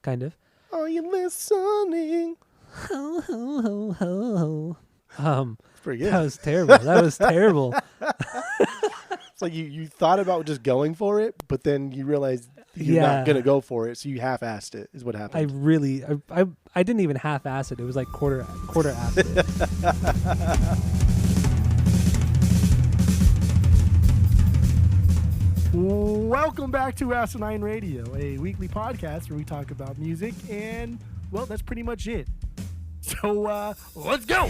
kind of. Are you listening? Ho, ho, ho, ho, ho. Pretty good. That was terrible. That was terrible. It's like you thought about just going for it, but then you realized you're not going to go for it, so you half-assed it is what happened. I didn't even half-ass it. It was like quarter-ass it. Welcome back to Asinine Radio, a weekly podcast where we talk about music, and, well, that's pretty much it. So, let's go!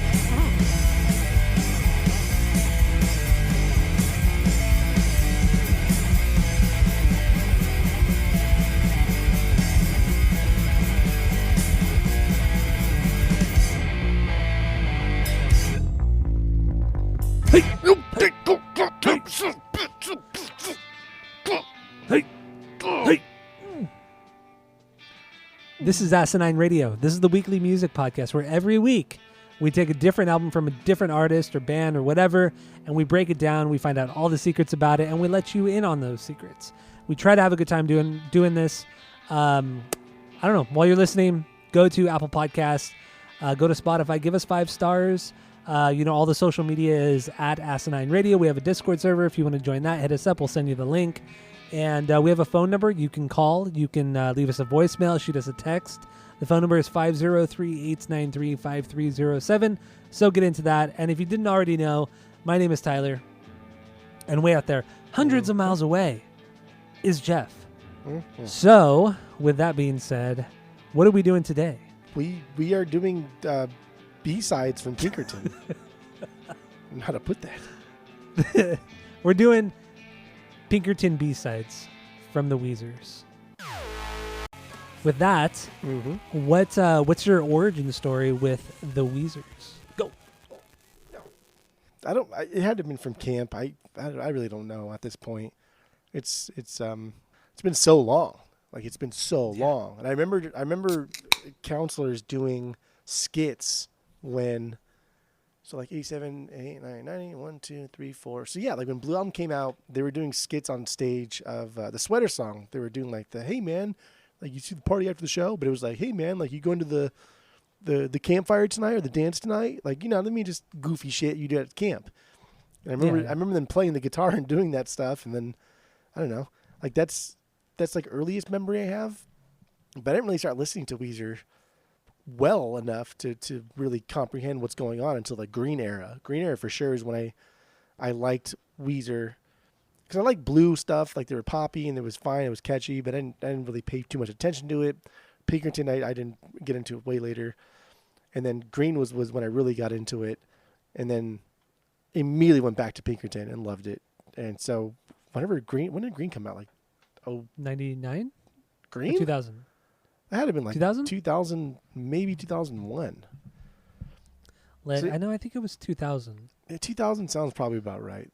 This is Asinine Radio. This is the weekly music podcast where every week we take a different album from a different artist or band or whatever, and we break it down, we find out all the secrets about it, and we let you in on those secrets. We try to have a good time doing this. I don't know. While you're listening, go to Apple Podcasts, go to Spotify, give us 5 stars. All the social media is at Asinine Radio. We have a Discord server. If you want to join that, hit us up. We'll send you the link. And we have a phone number you can call. You can leave us a voicemail, shoot us a text. The phone number is 503-893-5307. So get into that. And if you didn't already know, my name is Tyler. And way out there, hundreds of miles away, is Jeff. So, with that being said, what are we doing today? We are doing B-sides from Pinkerton. I don't know how to put that. We're doing Pinkerton B-sides from the Weezers. With that, what's your origin story with the Weezers? Go. It had to have been from camp. I really don't know at this point. It's been so long. Like, it's been so long. And I remember counselors doing skits when, so like 87, 88, 90, 90, 1, 2, 3, 4. So yeah, like when Blue Album came out, they were doing skits on stage of the Sweater Song. They were doing like the, hey man, like you see the party after the show, but it was like, hey man, like you going to the campfire tonight or the dance tonight? Like, let me just goofy shit you do at camp. And I remember them playing the guitar and doing that stuff. And then, I don't know, like that's like earliest memory I have. But I didn't really start listening to Weezer well enough to really comprehend what's going on until the Green Era. Green Era for sure is when I liked Weezer, because I liked Blue stuff, like they were poppy and it was fine, it was catchy, but I didn't really pay too much attention to it. Pinkerton, I didn't get into it way later, and then Green was when I really got into it, and then immediately went back to Pinkerton and loved it. And so when did Green come out? Like 99? Green? 2000. That had to have been like 2000, maybe 2001. I think it was 2000. Yeah, 2000 sounds probably about right.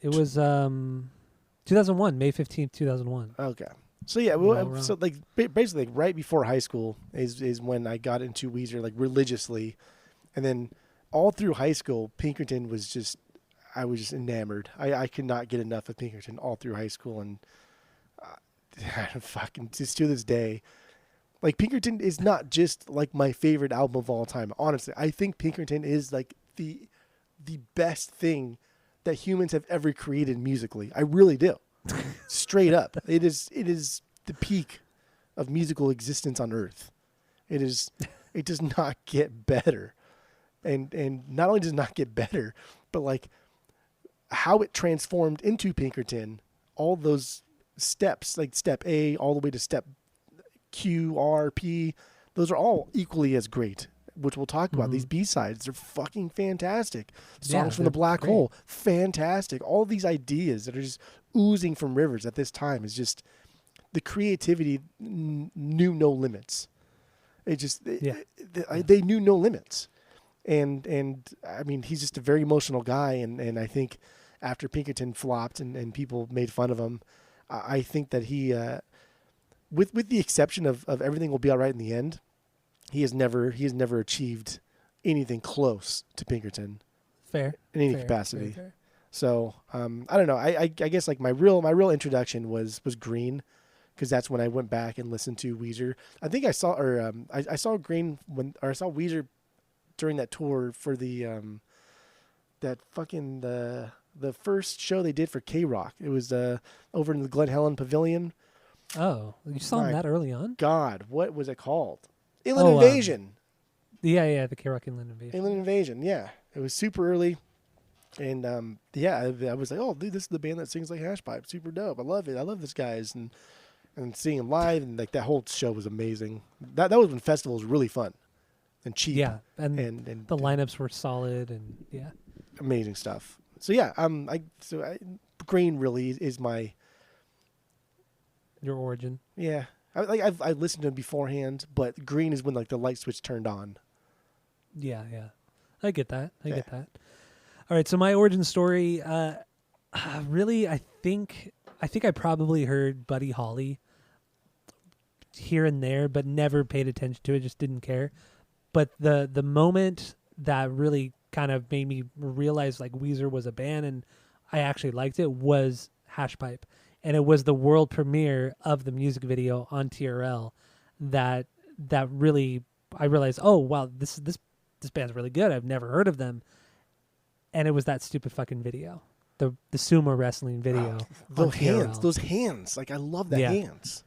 It was 2001, May 15th, 2001. Okay. So yeah, so like basically like right before high school is when I got into Weezer like religiously, and then all through high school, Pinkerton was just, I was just enamored. I could not get enough of Pinkerton all through high school, and fucking just to this day. Like, Pinkerton is not just, like, my favorite album of all time. Honestly, I think Pinkerton is, like, the best thing that humans have ever created musically. I really do. Straight up. It is the peak of musical existence on Earth. It does not get better. And not only does it not get better, but, like, how it transformed into Pinkerton, all those steps, like step A all the way to step Q, R, P, those are all equally as great, which we'll talk about. These B-sides, they're fucking fantastic. Songs from the Black Hole, fantastic. All these ideas that are just oozing from Rivers at this time is just, the creativity knew no limits. It just, they knew no limits. And I mean, he's just a very emotional guy, and I think after Pinkerton flopped and people made fun of him, I think that he... With the exception of Everything Will Be All Right in the End, he has never achieved anything close to Pinkerton. Fair. In any capacity. Fair. So I don't know. I guess like my real introduction was Green, because that's when I went back and listened to Weezer. I think I saw I saw I saw Weezer during that tour for the the first show they did for K-Rock. It was over in the Glen Helen Pavilion. Oh, you saw him that early on? God, what was it called? Inland Invasion. Yeah, the K-Rock Inland Invasion. Inland Invasion, yeah. It was super early. And I was like, oh, dude, this is the band that sings like Hashpipe. Super dope. I love it. I love this guys. And seeing them live, and like that whole show was amazing. That was when festival was really fun and cheap. Yeah, and the lineups were solid, and yeah, amazing stuff. So yeah, Green really is your origin. Yeah, I listened to him beforehand, but Green is when like the light switch turned on. Yeah, I get that. I get that. All right, so my origin story, really, I think I probably heard Buddy Holly here and there, but never paid attention to it. Just didn't care. But the moment that really kind of made me realize like Weezer was a band and I actually liked it was Hashpipe, and it was the world premiere of the music video on TRL that really I realized, oh wow, this band's really good. I've never heard of them, and it was that stupid fucking video. The sumo wrestling video. Those hands. Like I love the hands.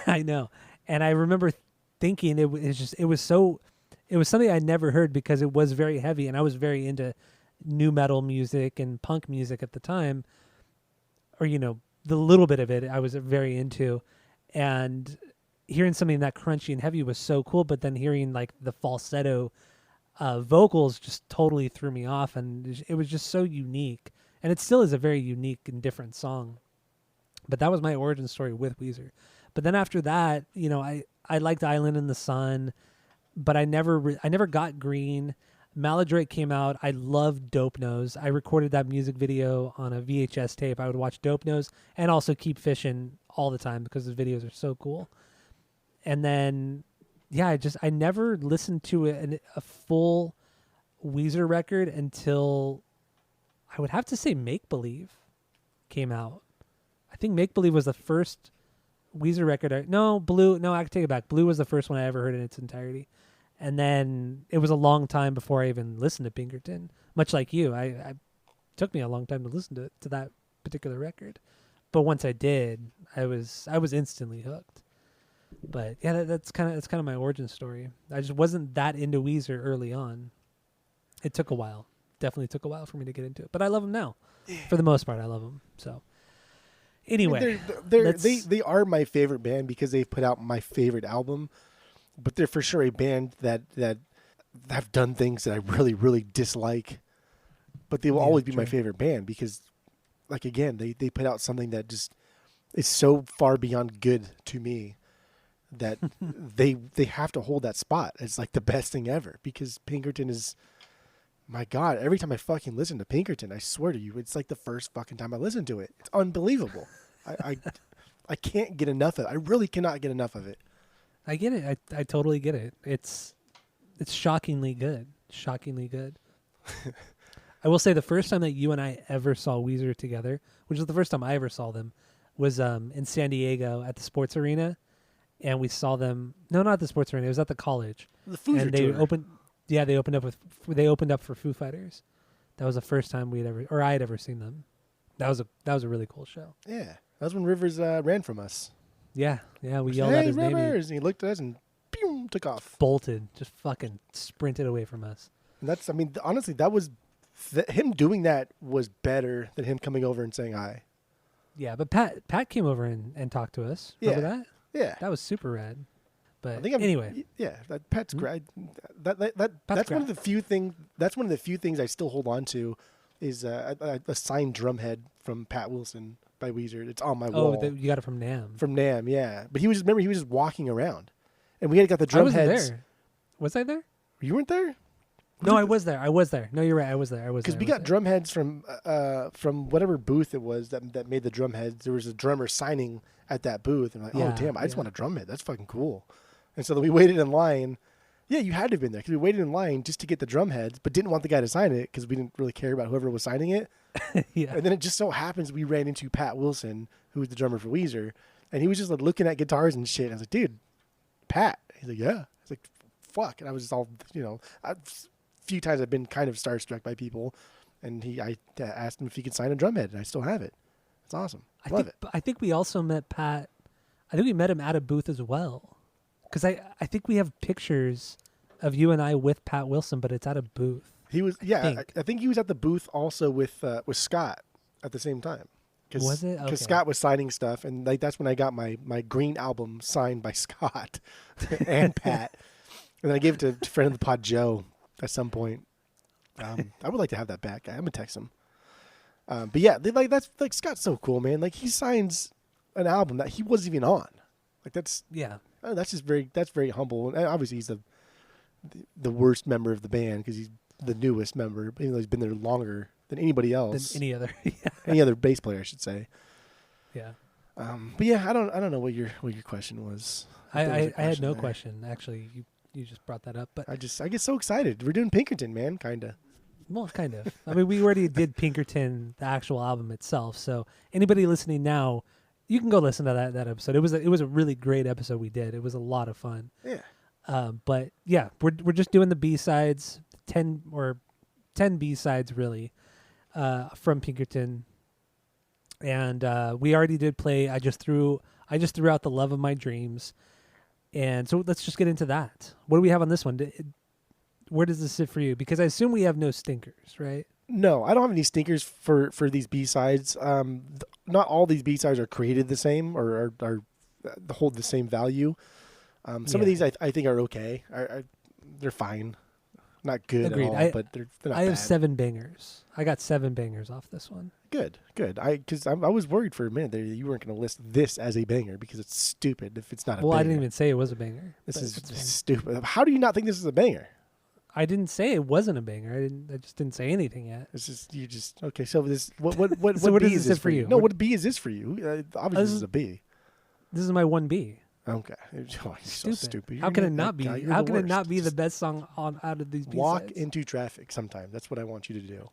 I know. And I remember thinking it was something I never heard because it was very heavy, and I was very into nu metal music and punk music at the time, or the little bit of it I was very into, and hearing something that crunchy and heavy was so cool, but then hearing like the falsetto vocals just totally threw me off, and it was just so unique. And it still is a very unique and different song. But that was my origin story with Weezer. But then after that, I liked Island in the Sun, but I never got Green. Maladroit came out. I loved Dope Nose. I recorded that music video on a VHS tape. I would watch Dope Nose and also Keep Fishing all the time because the videos are so cool. And then, yeah, I never listened to a full Weezer record until I would have to say Make Believe came out. I think Make Believe was the first Weezer record. Blue. No, I can take it back. Blue was the first one I ever heard in its entirety. And then it was a long time before I even listened to Pinkerton. Much like you, it took me a long time to listen to that particular record. But once I did, I was instantly hooked. But yeah, that's kind of my origin story. I just wasn't that into Weezer early on. It took a while. Definitely took a while for me to get into it, but I love them now. For the most part, I love them. So anyway, they are my favorite band because they've put out my favorite album, but they're for sure a band that have done things that I really, really dislike, but they will always be my favorite band because, like, again, they put out something that just is so far beyond good to me that they have to hold that spot. It's like the best thing ever because Pinkerton is, my God, every time I fucking listen to Pinkerton, I swear to you, it's like the first fucking time I listen to it. It's unbelievable. I can't get enough of it. I really cannot get enough of it. I get it. I totally get it. It's shockingly good. Shockingly good. I will say the first time that you and I ever saw Weezer together, which was the first time I ever saw them, was in San Diego at the sports arena. And we saw them. No, not the sports arena. It was at the college. The Fuser and they tour. opened. Yeah, they opened up for Foo Fighters. That was the first time I had ever seen them. That was a really cool show. Yeah, that was when Rivers ran from us. Yeah, we yelled at his name. Rivers! And he looked at us and boom, took off. Bolted, just fucking sprinted away from us. And honestly, that was him doing that was better than him coming over and saying hi. Yeah, but Pat came over and talked to us. Remember that? Yeah, that was super rad. But anyway, yeah, Pat's great. That's one of the few things. That's one of the few things I still hold on to, is a signed drum head from Pat Wilson by Weezer. It's on my wall. Oh, you got it from NAMM. From NAMM, yeah. But he was just walking around, and we had got the drum heads. I wasn't there. Was I there? You weren't there? No, I was there. No, you're right. I was there. Because we got drum heads from whatever booth it was that made the drum heads. There was a drummer signing at that booth, and I'm like, oh damn, I just want a drum head. That's fucking cool. And so then we waited in line. Yeah, you had to have been there because we waited in line just to get the drum heads, but didn't want the guy to sign it because we didn't really care about whoever was signing it. Yeah. And then it just so happens we ran into Pat Wilson, who was the drummer for Weezer, And he was just like looking at guitars and shit. I was like, dude, Pat. He's like, yeah. I was like, fuck. And I was just all, a few times I've been kind of starstruck by people. And I asked him if he could sign a drum head, and I still have it. It's awesome. Love it. I think we also met Pat. I think we met him at a booth as well. Because I think we have pictures of you and I with Pat Wilson, but it's at a booth. He was, I think he was at the booth also with Scott at the same time. Was it? Because Okay. Scott was signing stuff, and that's when I got my Green album signed by Scott and Pat. And then I gave it to friend of the pod, Joe, at some point. I would like to have that back. I'm going to text him. But yeah, that's like Scott's so cool, man. Like he signs an album that he wasn't even on. Like that's just very humble. And obviously he's the worst member of the band because he's the newest member, even though he's been there longer than anybody else. Than any other. Any other bass player, I should say. Yeah. But yeah, I don't know what your question was. I had no question. Actually, you just brought that up, but I get so excited. We're doing Pinkerton, man, kinda. Well, kind of. I mean, we already did Pinkerton, the actual album itself. So anybody listening now, you can go listen to that episode. It was a really great episode we did. It was a lot of fun. Yeah. But yeah, we're just doing the B-sides, 10 B-sides really, from Pinkerton. And we already did play I just threw out The Love of My Dreams. And so let's just get into that. What do we have on this one? Where does this sit for you? Because I assume we have no stinkers, right? No, I don't have any stinkers for these B-sides. Not all these B-sides are created the same or are hold the same value. Some of these I think are okay. They're fine. Not good Agreed. at all, but they're not I have bad. 7 bangers. I got 7 bangers off this one. Good. Because I was worried for a minute there that you weren't going to list this as a banger because it's stupid if it's not a banger. Well, I didn't even say it was a banger. This but is it's fine. stupid. How do you not think this is a banger? I didn't say it wasn't a banger. I just didn't say anything yet. It's just okay. So this what So what B is this for you? No, what B is this for you? Obviously, this is a B. This is my 1B. Okay. Oh, you're so stupid. How can it not be? How can it not be the best song out of these B-sides? Walk into traffic sometime. That's what I want you to do.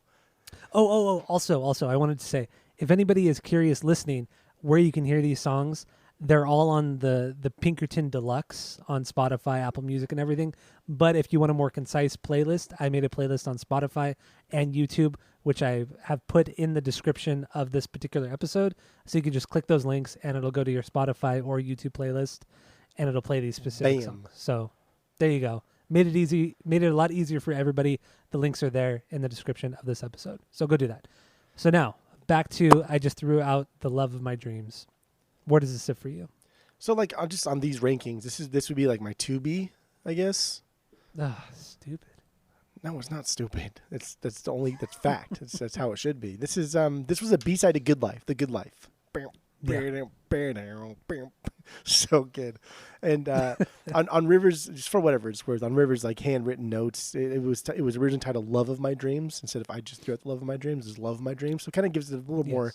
Oh. Also, I wanted to say, if anybody is curious listening, where you can hear these songs, they're all on the Pinkerton Deluxe on Spotify, Apple Music, and everything. But if you want a more concise playlist, I made a playlist on Spotify and YouTube, which I have put in the description of this particular episode. So you can just click those links, and it'll go to your Spotify or YouTube playlist, and it'll play these specific songs. So there you go. Made it easy. Made it a lot easier for everybody. The links are there in the description of this episode. So go do that. So now, back to I just threw out The Love of My Dreams. Where does this sit for you? So like just on these rankings, this would be like my 2B, I guess. Stupid. No, it's not stupid. That's fact. That's how it should be. This was a B-side to Good Life, The Good Life. So good. And on Rivers, just for whatever it's worth, on Rivers like handwritten notes, it was originally titled Love of My Dreams instead of I just threw out The Love of My Dreams. It's Love of My Dreams. So it kind of gives it a little more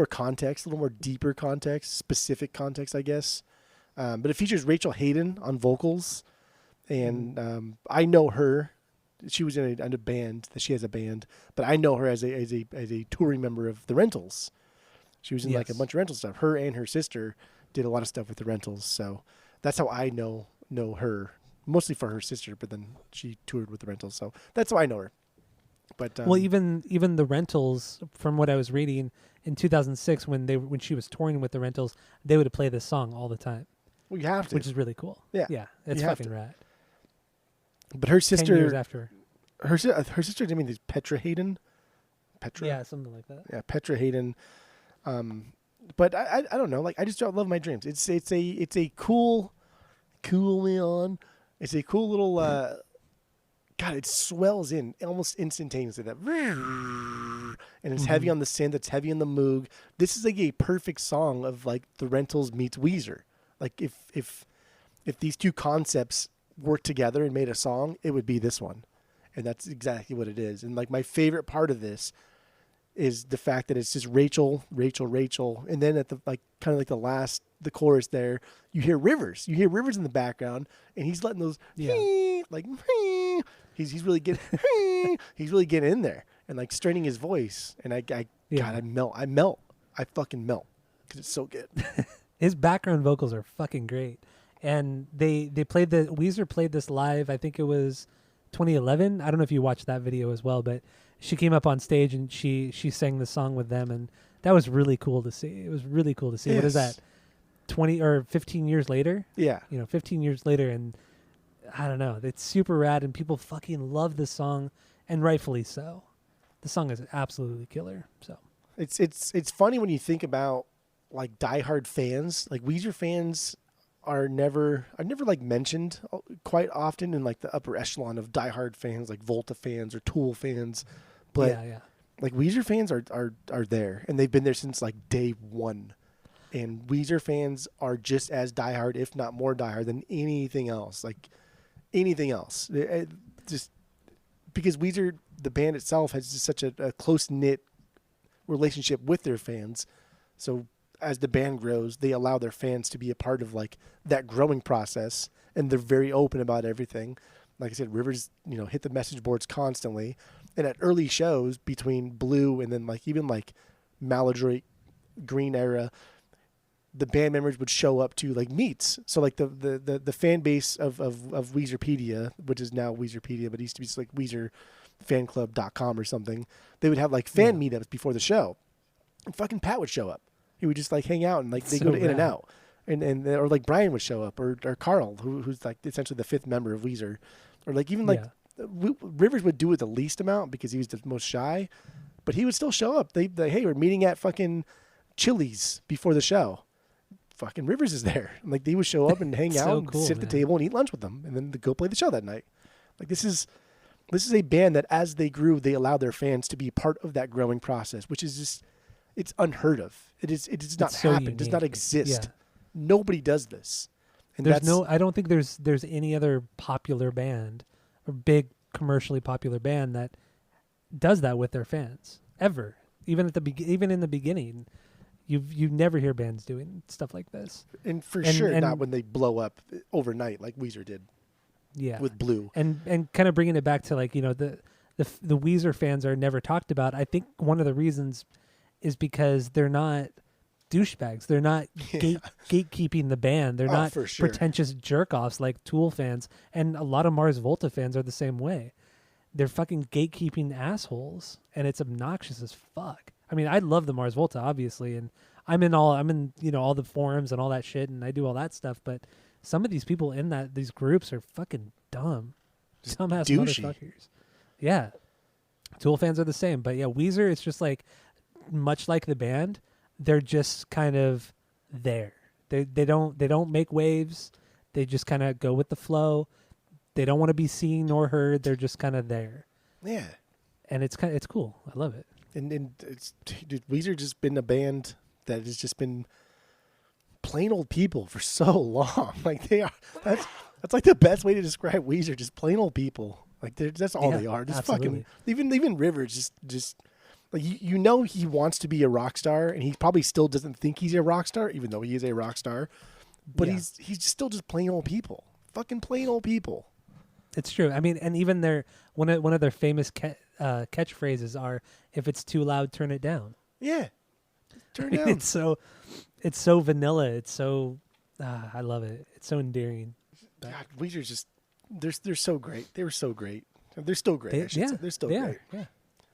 context, a little more deeper context, specific context, I guess. But it features Rachel Hayden on vocals, and I know her. She was in a band. She has a band, but I know her as a touring member of the Rentals. She was in like a bunch of rental stuff. Her and her sister did a lot of stuff with the Rentals, so that's how I know her. Mostly for her sister, but then she toured with the Rentals, so that's how I know her. But well, even the Rentals, from what I was reading in 2006, when she was touring with the Rentals, they would play this song all the time. Well, you have to, which is really cool. Yeah, it's fucking rad. But her sister, 10 years after, her sister, I mean, is Petra Hayden. Yeah, something like that. Yeah, Petra Hayden. But I don't know. Like I just love My Dreams. It's a cool on. It's a cool little. God, it swells in almost instantaneously. That and it's heavy on the synth. It's heavy on the moog. This is like a perfect song of like the Rentals meets Weezer. Like if these two concepts worked together and made a song, it would be this one, and that's exactly what it is. And like my favorite part of this is the fact that it's just Rachel, and then at the like kind of like the chorus there, you hear Rivers. You hear Rivers in the background, and he's letting those like he's really getting he's really getting in there and like straining his voice. And God, I melt. I fucking melt because it's so good. His background vocals are fucking great. And Weezer played this live, I think it was 2011. I don't know if you watched that video as well, but she came up on stage and she sang the song with them, and that was really cool to see. It was really cool to see. Yes. What is that? 20 or 15 years later? Yeah. 15 years later, and I don't know. It's super rad, and people fucking love this song, and rightfully so. The song is absolutely killer. So It's funny when you think about like diehard fans. Like Weezer fans are never like mentioned quite often in like the upper echelon of diehard fans, like Volta fans or Tool fans. But yeah. like Weezer fans are there, and they've been there since like day one. And Weezer fans are just as diehard, if not more diehard, than anything else. Like anything else, just because Weezer, the band itself, has just such a close knit relationship with their fans. So as the band grows, they allow their fans to be a part of like that growing process, and they're very open about everything. Like I said, Rivers, hit the message boards constantly, and at early shows between Blue and then like even like Maladroit, Green era, the band members would show up to like meets. So like the fan base of Weezerpedia, which is now Weezerpedia, but it used to be just like WeezerFanClub.com or something. They would have like fan meetups before the show, and fucking Pat would show up. He would just like hang out and like they go to In and Out, and or like Brian would show up, or Carl, who's like essentially the fifth member of Weezer, or like even like Rivers would do it the least amount because he was the most shy, but he would still show up. They hey, we're meeting at fucking Chili's before the show. Fucking Rivers is there. Like they would show up and hang out, and sit at the table and eat lunch with them, and then go play the show that night. Like this is a band that as they grew, they allowed their fans to be part of that growing process, which is just, it's unheard of. It does not happen. It does not exist. Yeah. Nobody does this. And I don't think there's any other popular band or big commercially popular band that does that with their fans ever. Even in the beginning, you never hear bands doing stuff like this. And sure, not when they blow up overnight like Weezer did. Yeah. With Blue. And kind of bringing it back to like, the Weezer fans are never talked about. I think one of the reasons is because they're not douchebags. They're not gatekeeping the band. They're not pretentious jerk-offs like Tool fans. And a lot of Mars Volta fans are the same way. They're fucking gatekeeping assholes, and it's obnoxious as fuck. I mean, I love the Mars Volta, obviously, and I'm in all the forums and all that shit, and I do all that stuff, but some of these people in these groups are fucking dumb. Dumbass motherfuckers. Yeah. Tool fans are the same, but yeah, Weezer, it's just like, much like the band, they're just kind of there. They don't make waves. They just kind of go with the flow. They don't want to be seen nor heard. They're just kind of there. Yeah. And it's cool. I love it. And it's, dude, Weezer just been a band that has just been plain old people for so long. Like that's like the best way to describe Weezer. Just plain old people. Like that's all they are. Just absolutely. Fucking even Rivers just like he wants to be a rock star, and he probably still doesn't think he's a rock star, even though he is a rock star. But he's still just plain old people. Fucking plain old people. It's true. I mean, and even one of their famous catchphrases are, "If it's too loud, turn it down." Yeah, turn it down. It's so vanilla. It's so I love it. It's so endearing. God, Weezer's just they're so great. They were so great. They're still great. I should say. They're still great. Yeah.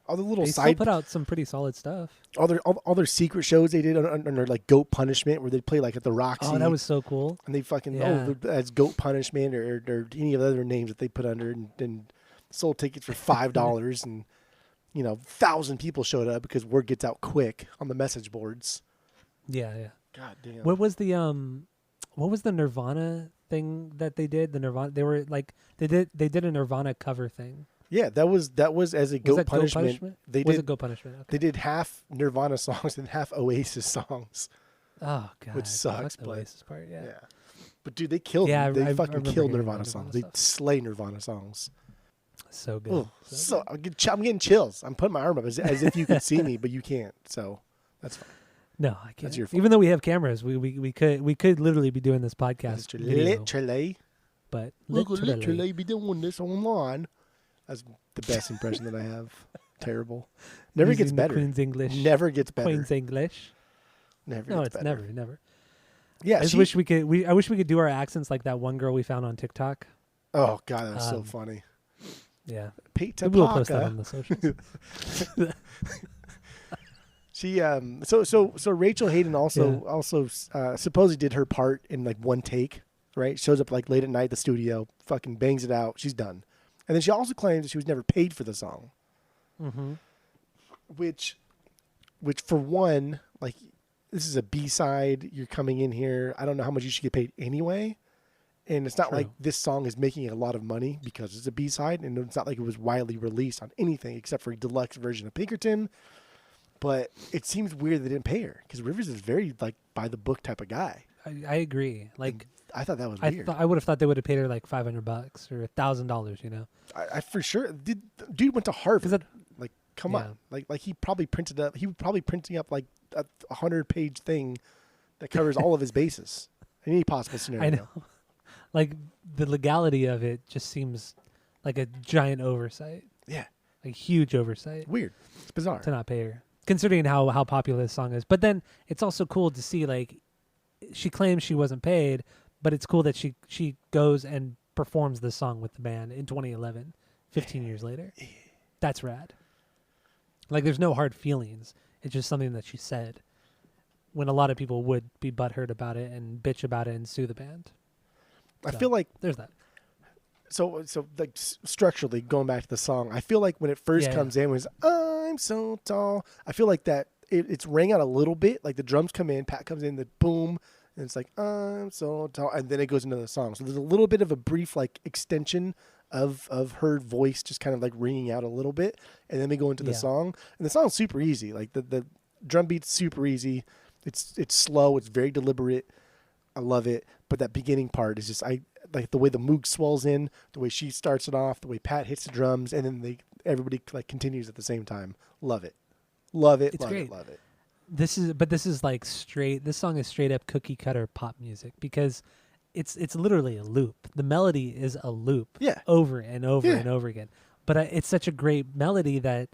All the little they still put out some pretty solid stuff. All their secret shows they did under like Goat Punishment, where they play like at the Roxy. Oh, that was so cool. And they fucking as Goat Punishment or any of the other names that they put under, and sold tickets for $5, and 1,000 people showed up because word gets out quick on the message boards. Yeah. God damn. What was the Nirvana thing that they did? The Nirvana, they were like they did a Nirvana cover thing. Yeah, that was as a Goat Punishment. It Goat Punishment? Okay. They did half Nirvana songs and half Oasis songs. Oh god, which sucks. The Oasis part, yeah. But dude, they killed. Yeah, they fucking killed Nirvana songs. They slay Nirvana songs. So good. Ooh, I'm getting chills. I'm putting my arm up as if you could see me, but you can't. So that's fine. No, I can't. That's your fault. Even though we have cameras, we could literally be doing this podcast. Literally. But literally be doing this online. That's the best impression that I have. Terrible. Never gets better. Queen's English. Never gets better. Queen's English. Never no, gets it's better. never. Yeah, I just wish we could. I wish we could do our accents like that one girl we found on TikTok. Oh god, that was so funny. Yeah, Pizza maybe we'll post that Paca. on the socials. She so Rachel Hayden also supposedly did her part in like one take, right? Shows up like late at night at the studio, fucking bangs it out, she's done. And then she also claims that she was never paid for the song. Mm-hmm. Which for one, like, this is a B-side, you're coming in here, I don't know how much you should get paid anyway. And it's not True. like this song is making a lot of money because it's a B-side, and it's not like it was widely released on anything except for a deluxe version of Pinkerton. But it seems weird they didn't pay her because Rivers is very like by the book type of guy. I agree. Like, I thought that was weird. I would have thought they would have paid her like $500 or $1,000. You know, I for sure dude went to Harvard. that, like, come yeah. on, like he probably printed up. He was probably printing up like a 100-page thing that covers all of his bases. Any possible scenario. I know. Like, the legality of it just seems like a giant oversight. Yeah, Like, huge oversight weird. It's bizarre. to not pay her, considering how popular this song is. But then it's also cool to see, like, she claims she wasn't paid, but it's cool that she goes and performs this song with the band in 2011, 15 years later. That's rad. Like, there's no hard feelings. It's just something that she said when a lot of people would be butthurt about it and bitch about it and sue the band. I So, feel like there's that. so like structurally going back to the song. I feel like when it first Yeah, comes in, was I'm so tall. I feel like that it's rang out a little bit. Like the drums come in, Pat comes in, the boom, and it's like I'm so tall, and then it goes into the song. So there's a little bit of a brief like extension of her voice just kind of like ringing out a little bit, and then we go into the Yeah. song. And the song's super easy. Like the drum beat's super easy. It's slow. It's very deliberate. I love it. But that beginning part is just I like the way the Moog swells in, the way she starts it off, the way Pat hits the drums, and then everybody like continues at the same time. Love it. Love it. It's love great. it. Love it. This is like this song is straight up cookie cutter pop music because it's literally a loop. The melody is a loop. Yeah. Over and over Yeah. and over again. But it's such a great melody that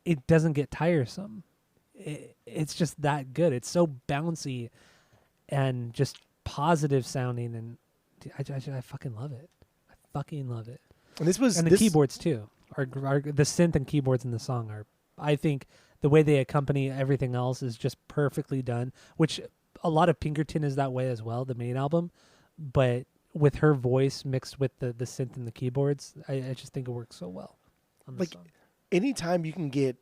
it doesn't get tiresome. It's just that good. It's so bouncy and just positive sounding, and I fucking love it. I fucking love it. And The keyboards too are the synth and keyboards in the song are, I think, the way they accompany everything else is just perfectly done, which a lot of Pinkerton is that way as well, the main album, but with her voice mixed with the synth and the keyboards, I just think it works so well on the Like, song. anytime you can get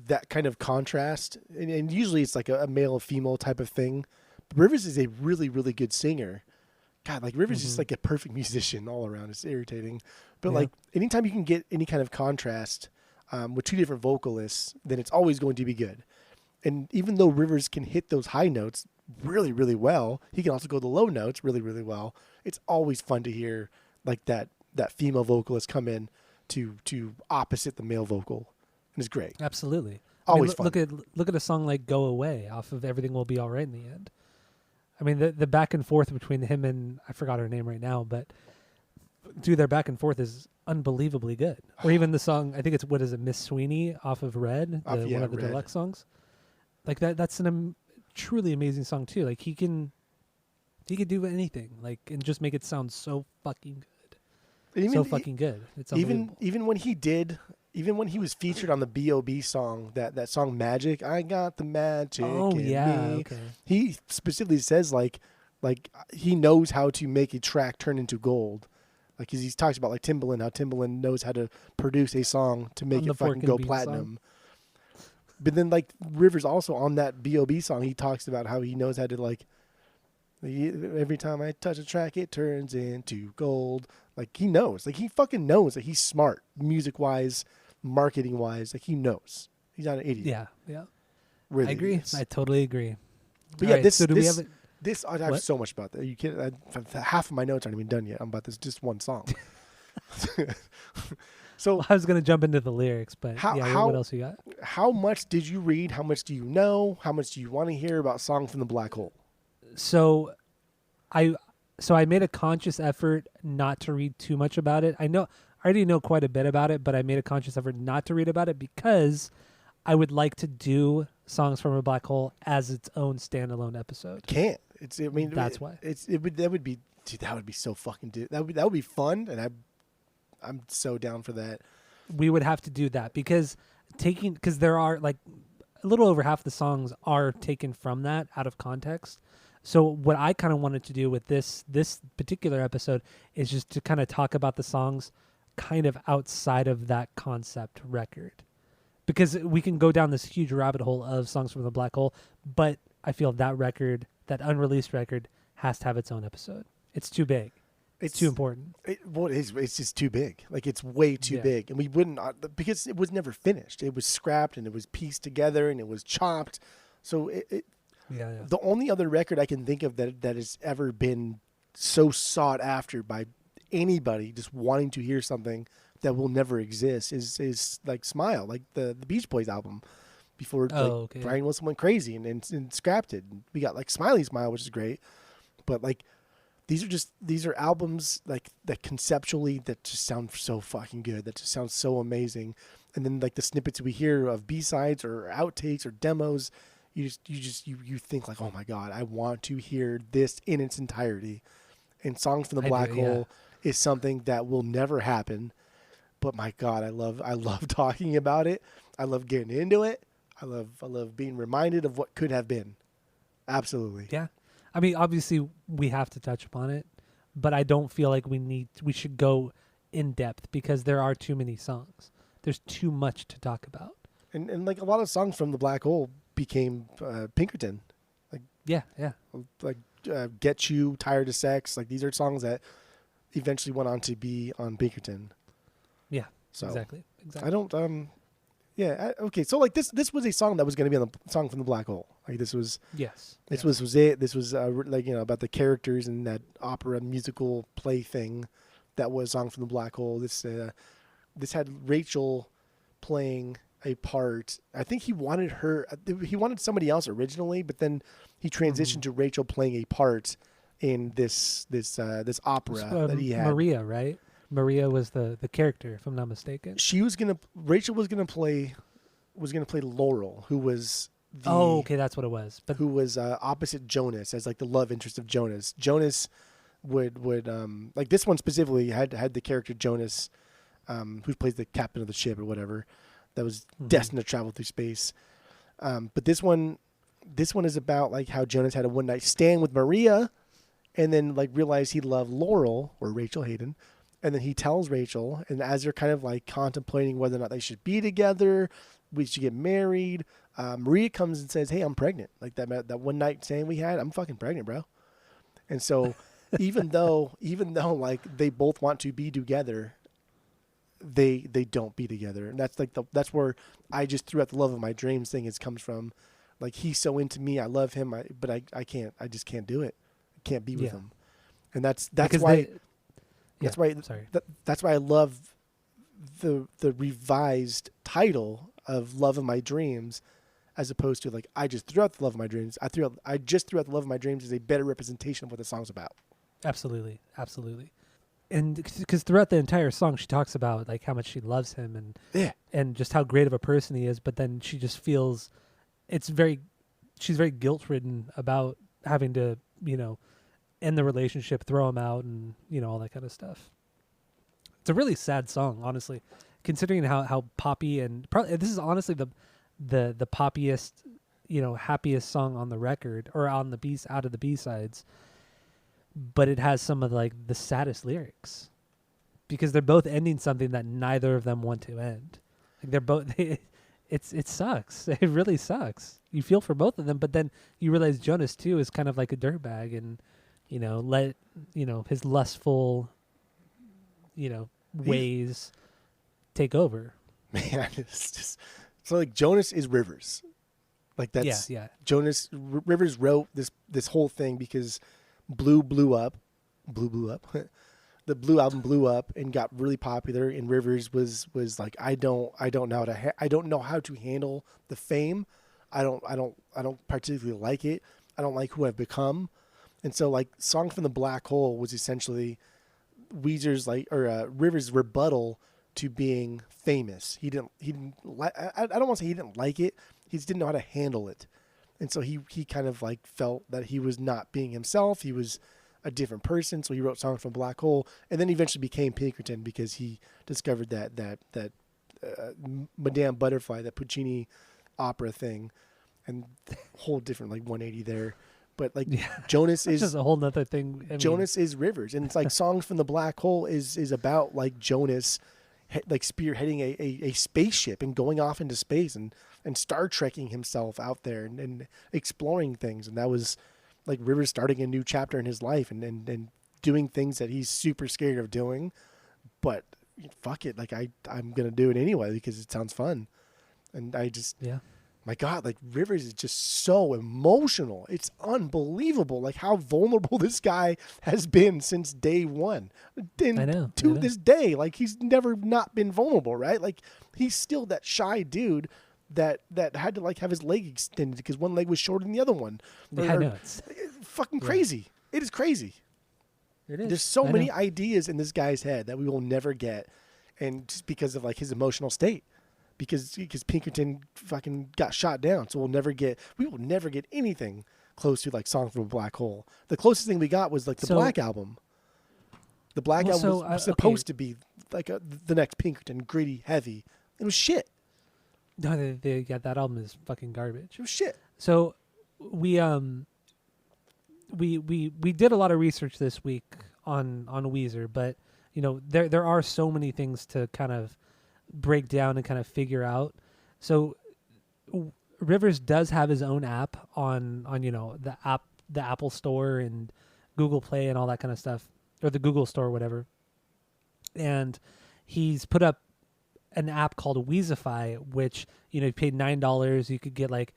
that kind of contrast, and usually it's like a male female type of thing. Rivers is a really, really good singer. God, like Rivers is just like a perfect musician all around. It's irritating. But Yeah. like anytime you can get any kind of contrast with two different vocalists, then it's always going to be good. And even though Rivers can hit those high notes really, really well, he can also go the low notes really, really well. It's always fun to hear like that female vocalist come in to opposite the male vocal. And it's great. Absolutely. Always look at a song like "Go Away" off of "Everything Will Be All Right in the End." I mean, the back and forth between him and I forgot her name right now, but dude, their back and forth is unbelievably good. Or even the song, I think it's Miss Sweeney off of Red, one of the Red. deluxe songs. Like that. That's truly amazing song too. Like he could do anything, like, and just make it sound so fucking good. And Fucking good. It's even unbelievable. even when he was featured on the B.O.B. song, that song Magic, I got the magic Oh in yeah, me. okay. He specifically says like he knows how to make a track turn into gold. Like he talks about like Timbaland, how Timbaland knows how to produce a song to make On the it fucking Pork and go Beans platinum. But then like Rivers also on that B.O.B. song, he talks about how he knows how to like every time I touch a track, it turns into gold. Like he knows, like he fucking knows that he's smart, music wise, marketing wise. Like he knows, he's not an idiot. Yeah. Really I agree. is. I totally agree. But All yeah, right, this so do we have this I have What? so much about that. You can't. Half of my notes aren't even done yet. I'm about this just one song. So I was gonna jump into the lyrics, but what else you got? how much did you read? How much do you know? How much do you want to hear about "Song from the Black Hole"? So I made a conscious effort not to read too much about it. I already know quite a bit about it, but I made a conscious effort not to read about it because I would like to do "Songs from a Black Hole" as its own standalone episode. Can't. It's. I mean, That's why. That would be. Dude, that would be so fucking. That would be fun, and I'm so down for that. We would have to do that because there are like a little over half the songs are taken from that out of context. So what I kind of wanted to do with this particular episode is just to kind of talk about the songs kind of outside of that concept record, because we can go down this huge rabbit hole of songs from the Black Hole, but I feel that record, that unreleased record, has to have its own episode. It's too big. It's too important. It's just too big. Like, it's way too big. And we wouldn't, because it was never finished. It was scrapped and it was pieced together and it was chopped. So the only other record I can think of that has ever been so sought after by anybody just wanting to hear something that will never exist is like Smile, like the Beach Boys album before Brian Wilson went crazy and scrapped it. We got like Smiley Smile, which is great. But like, these are albums like that conceptually that just sound so fucking good. That just sounds so amazing. And then like the snippets we hear of B-sides or outtakes or demos, you think like, oh my God, I want to hear this in its entirety. And Songs from the Black Hole is something that will never happen. But my God, I love talking about it. I love getting into it. I love being reminded of what could have been. Absolutely. Yeah. I mean, obviously we have to touch upon it, but I don't feel like we should go in depth because there are too many songs. There's too much to talk about. And like a lot of songs from the Black Hole became Pinkerton. Like like Get You, Tired of Sex. Like, these are songs that eventually went on to be on Pinkerton. Yeah. So exactly. I don't okay. So like this was a song that was going to be on the Song from the Black Hole. Like, this was This was it. This was like, you know, about the characters in that opera musical play thing that was Song from the Black Hole. This had Rachel playing a part. I think he wanted somebody else originally, but then he transitioned to Rachel playing a part in this opera that he had. Maria, right? Maria was the character, if I'm not mistaken. Rachel was gonna play Laurel, who was that's what it was. But who was opposite Jonas as like the love interest of Jonas. Jonas would like, this one specifically had the character Jonas, who plays the captain of the ship or whatever, that was destined to travel through space. But this one is about like how Jonas had a one night stand with Maria, and then like realized he loved Laurel, or Rachel Hayden. And then he tells Rachel, and as they're kind of like contemplating whether or not they should be together, we should get married, Maria comes and says, "Hey, I'm pregnant." Like that one night stand we had, I'm fucking pregnant, bro. And so even though like they both want to be together, they don't be together. And that's like that's where I just threw out the love of my dreams thing comes from. Like, he's so into me, I love him, but I just can't do it. I can't be with him. And that's why. That's why I love the revised title of Love of My Dreams, as opposed to like, I just threw out the love of my dreams. I just threw out the love of my dreams is a better representation of what the song's about. Absolutely. And because throughout the entire song, she talks about like how much she loves him and just how great of a person he is. But then she just feels she's very guilt ridden about having to, you know, end the relationship, throw him out, and, you know, all that kind of stuff. It's a really sad song, honestly, considering how poppy, and probably this is honestly the poppiest, you know, happiest song on the record, or on the out of the B-sides. But it has some of like the saddest lyrics, because they're both ending something that neither of them want to end. Like, they're both it sucks. It really sucks. You feel for both of them, but then you realize Jonas too is kind of like a dirtbag, and, you know, let, you know, his lustful, you know, ways take over. Man, it's just, so like, Jonas is Rivers. Like, that's Jonas Rivers wrote this whole thing because Blue blew up. The Blue album blew up and got really popular, and Rivers was like, I don't know how to handle the fame. I don't particularly like it. I don't like who I've become. And so like, Song from the Black Hole was essentially Weezer's Rivers' rebuttal to being famous. He didn't like, I don't want to say he didn't like it. He just didn't know how to handle it. And so he kind of like felt that he was not being himself. He was a different person. So he wrote songs from Black Hole, and then eventually became Pinkerton because he discovered that Madame Butterfly, that Puccini opera thing, and whole different like 180 there. But like Jonas is just a whole nother thing. Jonas is Rivers, and it's like Songs from the Black Hole is about like Jonas like spearheading a spaceship and going off into space and Star Trekking himself out there and exploring things. And that was like Rivers starting a new chapter in his life and doing things that he's super scared of doing, but fuck it, like I'm gonna do it anyway because it sounds fun. And I just my God, like Rivers is just so emotional. It's unbelievable, like how vulnerable this guy has been since day one. And to this day, like he's never not been vulnerable, right? Like he's still that shy dude that had to like have his leg extended because one leg was shorter than the other one. I know. It's fucking crazy. It is crazy. It is. There's so many ideas in this guy's head that we will never get, and just because of like his emotional state. Because Pinkerton fucking got shot down, so we will never get anything close to like Song from a Black Hole. The closest thing we got was like the Black Album. The Black Album was supposed to be like the next Pinkerton, gritty, heavy. It was shit. No, that album is fucking garbage. It was shit. So we did a lot of research this week on Weezer, but you know there are so many things to kind of break down and kind of figure out. So Rivers does have his own app on the Apple Store and Google Play and all that kind of stuff, or the Google Store or whatever. And he's put up an app called Weezify, which you paid $9. You could get like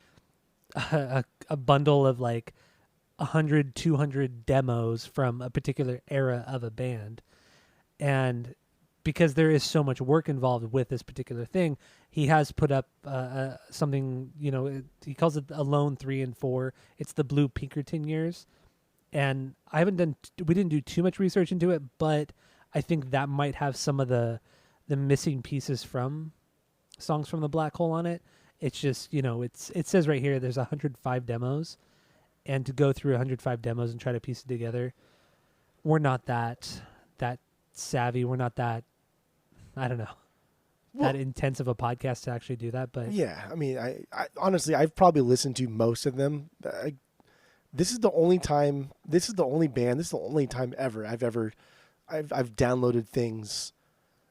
a bundle of like 100, 200 demos from a particular era of a band. And because there is so much work involved with this particular thing, he has put up something, he calls it Alone 3 and 4. It's the Blue Pinkerton years. And we didn't do too much research into it, but I think that might have some of the missing pieces from Songs from the Black Hole on it. It's just, it says right here, there's 105 demos. And to go through 105 demos and try to piece it together, we're not that savvy. We're not that, I don't know, that intense of a podcast to actually do that. But yeah, I mean, I honestly, I've probably listened to most of them. This is the only band, this is the only time ever I've downloaded things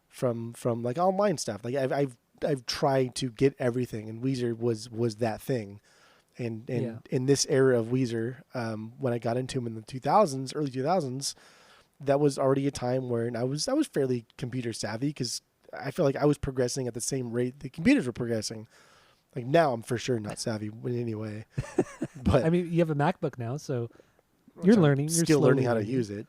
from like online stuff. Like I've tried to get everything, and Weezer was that thing. And in this era of Weezer, when I got into him in the 2000s, early 2000s, that was already a time where I was fairly computer savvy because I feel like I was progressing at the same rate the computers were progressing. Like now, I'm for sure not savvy in any way. But I mean, you have a MacBook now, so you're learning. You're still learning how to use it.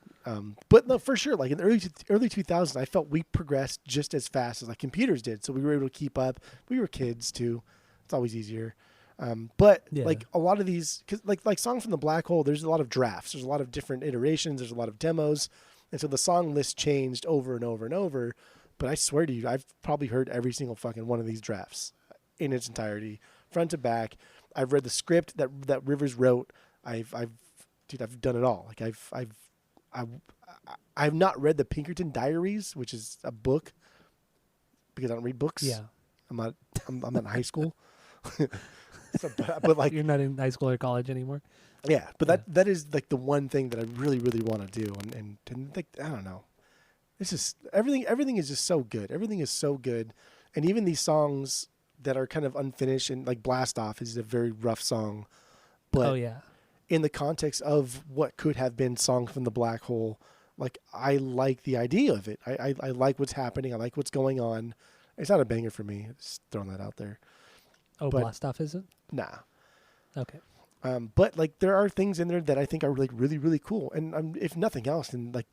But no, for sure, like in the early 2000s, I felt we progressed just as fast as like computers did. So we were able to keep up. We were kids too. It's always easier. Like a lot of these, cause like Songs from the Black Hole, there's a lot of drafts. There's a lot of different iterations. There's a lot of demos. And so the song list changed over and over and over. But I swear to you, I've probably heard every single fucking one of these drafts in its entirety, front to back. I've read the script that Rivers wrote. I've done it all. Like I've not read the Pinkerton Diaries, which is a book because I don't read books. Yeah. I'm not in high school. So, but like you're not in high school or college anymore. Yeah, but that is like the one thing that I really, really want to do, and like I don't know, it's just everything is just so good. Everything is so good, and even these songs that are kind of unfinished and like Blast Off is a very rough song, but in the context of what could have been Songs from the Black Hole, like I like the idea of it. I like what's happening. I like what's going on. It's not a banger for me. Just throwing that out there. Oh, but Blast Off isn't? Nah. Okay. But like there are things in there that I think are like really, really cool. And if nothing else, then like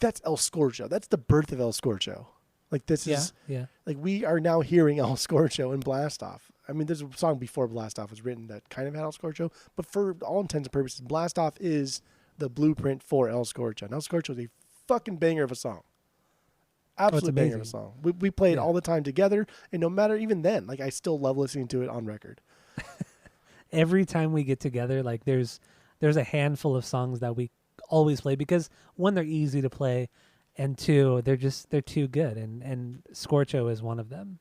that's El Scorcho. That's the birth of El Scorcho. Like this is like we are now hearing El Scorcho in Blast Off. I mean, there's a song before Blast Off was written that kind of had El Scorcho, but for all intents and purposes, Blast Off is the blueprint for El Scorcho. And El Scorcho is a fucking banger of a song. Absolute banger of a song. We play it all the time together, and no matter even then, like I still love listening to it on record. every time we get together, like there's a handful of songs that we always play because one, they're easy to play, and two, they're too good, and Scorcho is one of them.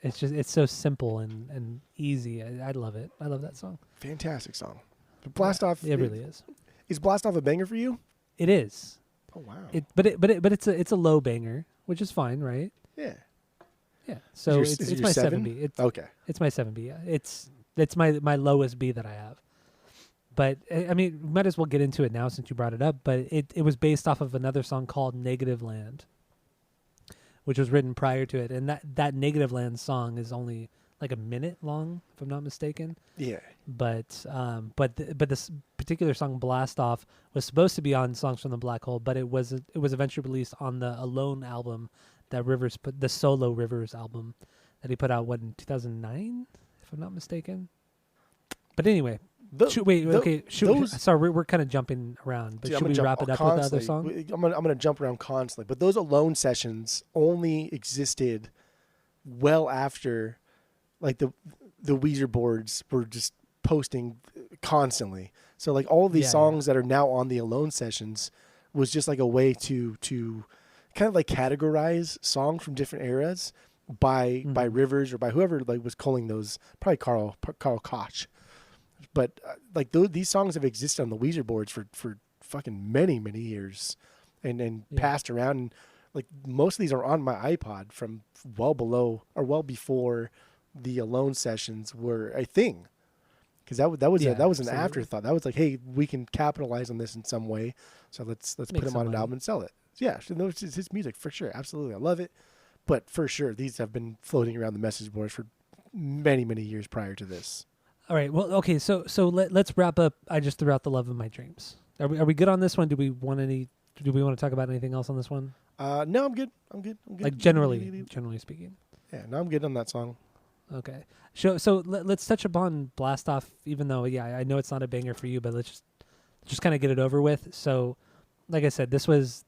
It's so simple and easy. I love it. I love that song. Fantastic song. But Blast Off. It really is. Is Blast Off a banger for you? It is. Oh wow. But it's a low banger, which is fine, right? Yeah. Yeah. So Is it's your my 7? 7B. Okay. It's my 7B. Yeah. It's my lowest B that I have. But I mean, we might as well get into it now since you brought it up. But it was based off of another song called Negative Land, which was written prior to it, and that Negative Land song is only like a minute long, if I'm not mistaken. Yeah. But this particular song Blast Off was supposed to be on Songs from the Black Hole, but it was eventually released on the Alone album that Rivers put, the solo Rivers album that he put out in 2009, if I'm not mistaken. But anyway, sorry, we're kind of jumping around, but should we wrap it up with the other song? I'm gonna jump around constantly, but those Alone sessions only existed well after, like the Weezer boards were just posting constantly. So like all of these songs that are now on the Alone sessions was just like a way to kind of like categorize songs from different eras by Rivers or by whoever like was calling those, probably Carl Koch. But like these songs have existed on the Weezer boards for fucking many years, and passed around. And like most of these are on my iPod from well before the Alone sessions were a thing. Because that was an afterthought. That was like, hey, we can capitalize on this in some way, so let's put him on an album and sell it. Yeah, so it's his music for sure. Absolutely, I love it. But for sure, these have been floating around the message boards for many years prior to this. All right. Well, okay. So let's wrap up. I just threw out The Love of My Dreams. Are we good on this one? Do we want to talk about anything else on this one? No, I'm good. I'm good. Like generally speaking. Yeah, no, I'm good on that song. Okay. So let's touch upon Blast Off, even though I know it's not a banger for you, but let's just kind of get it over with. So, like I said, this was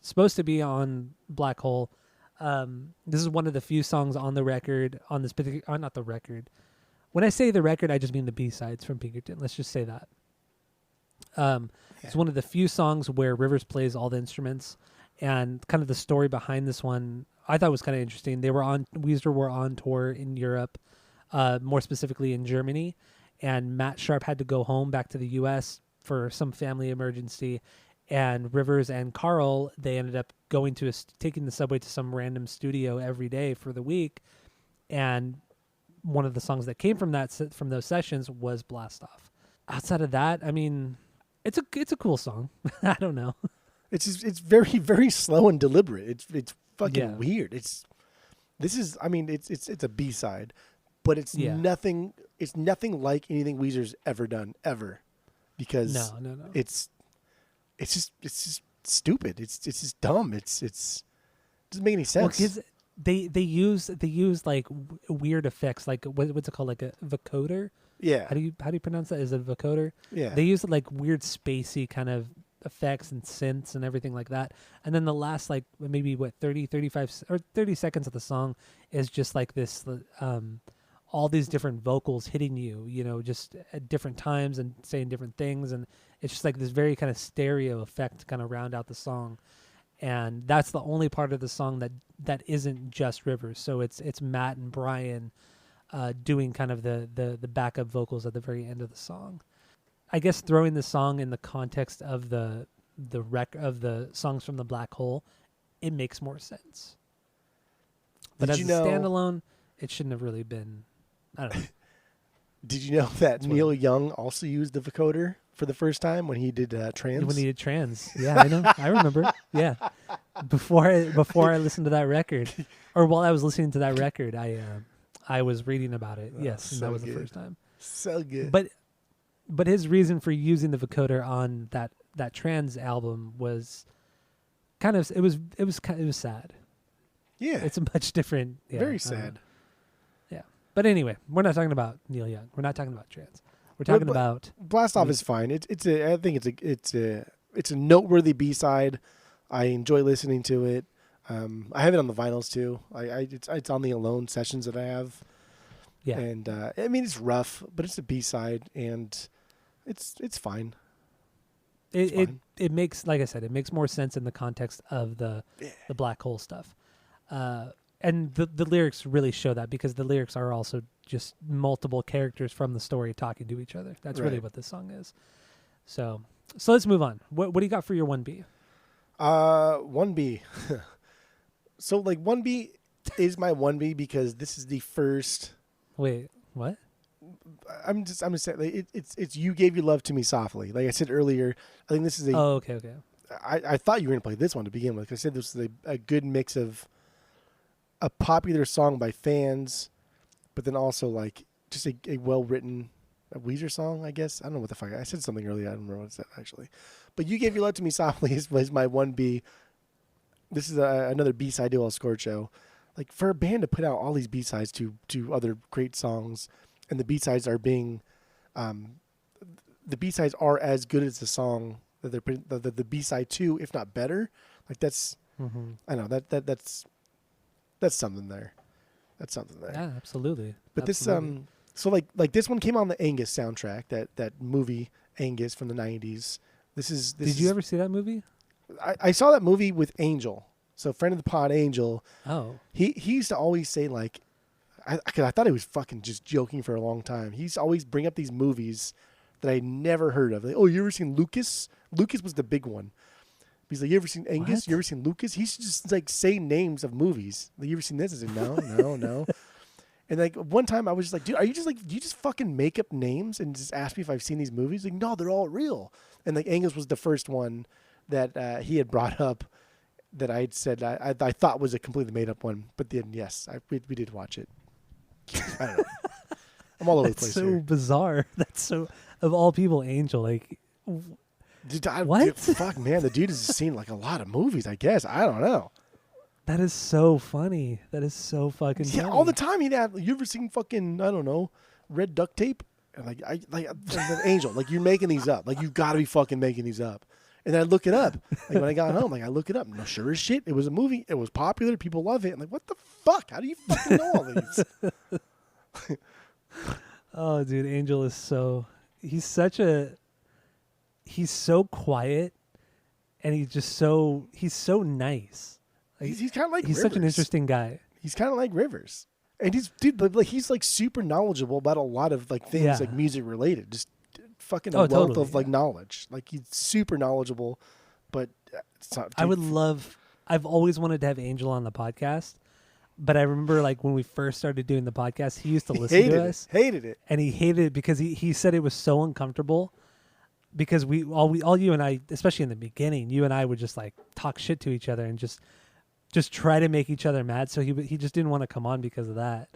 supposed to be on Black Hole. This is one of the few songs on the record on this particular, not the record. When I say the record, I just mean the B-sides from Pinkerton. Let's just say that. It's one of the few songs where Rivers plays all the instruments, and kind of the story behind this one I thought was kind of interesting. Weezer were on tour in Europe, more specifically in Germany, and Matt Sharp had to go home back to the U.S. for some family emergency, and Rivers and Carl, they ended up going to taking the subway to some random studio every day for the week, and one of the songs that came from those sessions was Blast Off. Outside of that, I mean, it's a cool song. I don't know. It's very slow and deliberate. It's fucking weird. It's a B-side, but it's nothing. It's nothing like anything Weezer's ever done ever, because no. It's just stupid. It's just dumb. It doesn't make any sense. Well, they use like weird effects, like what's it called, like a vocoder. Yeah. How do you pronounce that? Is it a vocoder? Yeah. They use like weird spacey kind of effects and synths and everything like that. And then the last like maybe 30, 35 or 30 seconds of the song is just like this all these different vocals hitting you, just at different times and saying different things, and it's just like this very kind of stereo effect to kind of round out the song. And that's the only part of the song that isn't just Rivers. So it's Matt and Brian doing kind of the backup vocals at the very end of the song. I guess throwing the song in the context of the songs from the Black Hole, it makes more sense. But as a standalone, it shouldn't have really been. I don't know. Did you know that Neil Young also used the vocoder for the first time when he did Trans? When he did Trans, yeah, I know, I remember. Yeah, before I listened to that record, or while I was listening to that record, I was reading about it. Yes, and that was the first time. So good. But his reason for using the vocoder on that Trans album was kind of it was sad. Yeah, it's a much different. Yeah, very sad. Yeah, but anyway, we're not talking about Neil Young. We're not talking about Trans. We're talking about Blast Off is fine. I think it's a noteworthy B-side. I enjoy listening to it. I have it on the vinyls too. It's on the Alone sessions that I have. Yeah. And I mean, it's rough, but it's a B-side, and it's fine. It makes, like I said, it makes more sense in the context of the black hole stuff. And the lyrics really show that, because the lyrics are also just multiple characters from the story talking to each other. That's really Right. what this song is. So let's move on. What do you got for your 1B? 1B. So like 1B is my 1B because this is the first. Wait, what? I'm just saying, like, it's You Gave Your Love to Me Softly. Like I said earlier, I think this is Oh, okay. I thought you were going to play this one to begin with. I said this is a good mix of a popular song by fans, but then also like just a well-written Weezer song, I guess. I don't know what the fuck. I said something earlier. I don't remember what I said, actually. But You Gave Your Love to Me Softly was my 1B. This is another B-side to El Scorcho. Like, for a band to put out all these B-sides to other great songs, and the B-sides are being, the B-sides are as good as the song that they're putting, the B-side to, if not better. Like, that's, I know, that's something there. That's something there. Yeah, absolutely. But Absolutely. this, so like this one came on the Angus soundtrack, that movie Angus from the 90s. Did you ever see that movie? I saw that movie with Angel. So friend of the pod, Angel. Oh. He used to always say, like, cause I thought he was fucking just joking for a long time. He's always bring up these movies that I never heard of. Like, oh, you ever seen Lucas? Lucas was the big one. He's like, you ever seen Angus? What? You ever seen Lucas? He used to just like say names of movies. Like, you ever seen this? I said, no. And like one time I was just like, dude, do you just fucking make up names and just ask me if I've seen these movies? Like, no, they're all real. And like Angus was the first one that he had brought up that I had said I thought was a completely made up one. But then, yes, we did watch it. I don't know. I'm all over the That's place so here. bizarre. That's so, of all people, Angel. Like, Dude, what? Dude, fuck, man. The dude has seen like a lot of movies, I guess. I don't know. that is so funny. That is so fucking Yeah, funny. all the time he'd have, you ever seen fucking, I don't know, red duct tape? And Angel, like, you're making these up. Like, you got to be fucking making these up. And I look it up. Like, when I got home, like, I look it up. No, sure as shit, it was a movie. It was popular. People love it. I'm like, what the fuck? How do you fucking know all these? Oh, dude, Angel is he's so quiet, and he's so nice. Like, He's kind of like he's Rivers. such an interesting guy. He's kind of like Rivers. And he's like super knowledgeable about a lot of like things Yeah. like music related. Just fucking a Oh, wealth totally, of like yeah. knowledge. Like, he's super knowledgeable, but it's not, I've always wanted to have Angel on the podcast, but I remember like when we first started doing the podcast, he used to listen to us. Hated it. And he hated it because he said it was so uncomfortable, because all you and I, especially in the beginning, you and I would just like talk shit to each other and just try to make each other mad. So he just didn't want to come on because of that.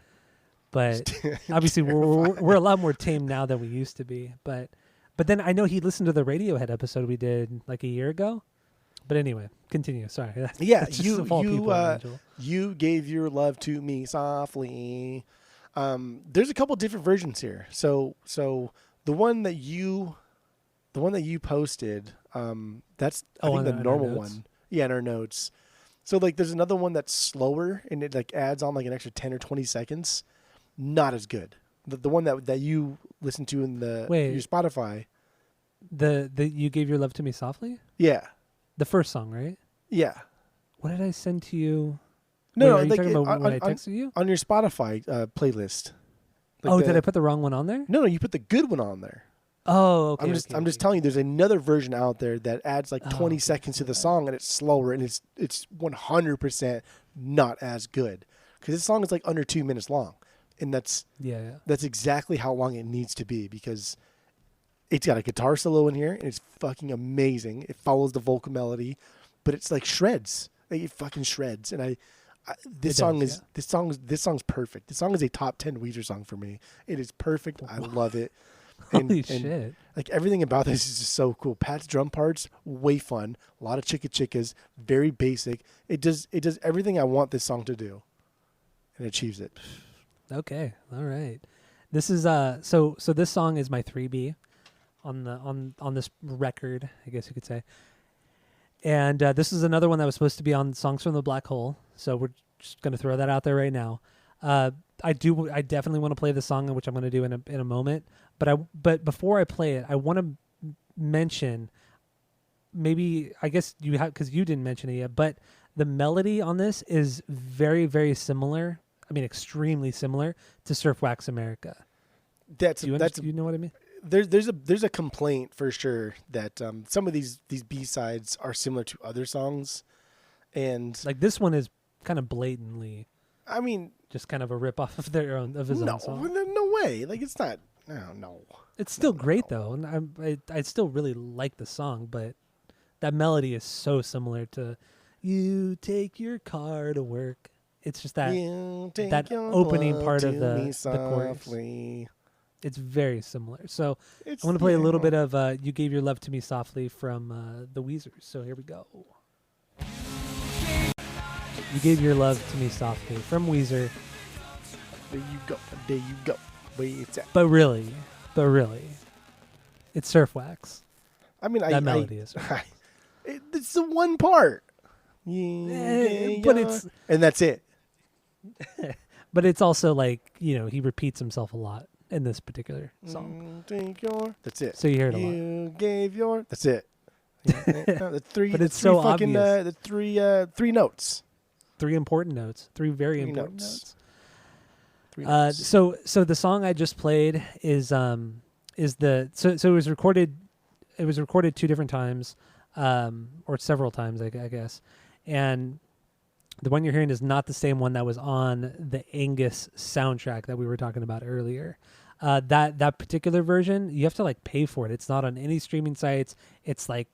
But obviously we're a lot more tame now than we used to be. But then I know he listened to the Radiohead episode we did like a year ago. But anyway, continue. Sorry. Yeah, That's just of all people, Angel. You Gave Your Love to Me Softly. There's a couple different versions here. So the one that you posted, that's I think in the our normal notes? one. Yeah, in our notes. So like there's another one that's slower and it like adds on like an extra 10 or 20 seconds. Not as good. The one that you listen to in your Spotify. The You Gave Your Love to Me Softly? Yeah. The first song, right? Yeah. What did I send to you? No, are you like talking about when I on texted you? your Spotify playlist. Like Did I put the wrong one on there? No, you put the good one on there. Oh, okay. I'm just telling you, there's another version out there that adds like 20 seconds to the song, and it's slower, and it's 100% not as good because this song is like under 2 minutes long, and that's exactly how long it needs to be because it's got a guitar solo in here, and it's fucking amazing. It follows the vocal melody, but it's like shreds. Like, it fucking shreds, and this song's perfect. This song is a top 10 Weezer song for me. It is perfect. I love it. Holy shit. Like everything about this is just so cool. Pat's drum parts, way fun. A lot of chickas, very basic. It does everything I want this song to do. And achieves it. Okay. All right. This is so this song is my 3B on this record, I guess you could say. And this is another one that was supposed to be on Songs from the Black Hole. So we're just going to throw that out there right now. I definitely want to play the song, which I'm going to do in a moment. But before I play it, I want to mention, maybe, I guess you have, because you didn't mention it yet, but the melody on this is very, very similar. I mean, extremely similar to Surf Wax America. Do you know what I mean? There's a complaint for sure that some of these B-sides are similar to other songs, and like this one is kind of blatantly, I mean, just kind of a rip off of his own song. No way. Like it's not. No. It's still great though, and I still really like the song, but that melody is so similar to "You Take Your Car to Work." It's just that opening part of the chorus. It's very similar. So I'm going to play a little bit of "You Gave Your Love to Me Softly" from the Weezer. So here we go. "You Gave Your Love to Me Softly" from Weezer. There you go. Where it's at. But really, it's Surf Wax. I mean, that melody is. It's the one part. But it's, and that's it. But it's also like, he repeats himself a lot in this particular song. That's it. So you hear it a lot. You gave your. That's it. The three. But it's so fucking, obvious. The three notes. 3 important notes. 3 very important notes. 3 notes. So the song I just played is it was recorded. It was recorded 2 different times, or several times, I guess, and the one you're hearing is not the same one that was on the Angus soundtrack that we were talking about earlier. That particular version, you have to like pay for it. It's not on any streaming sites. It's like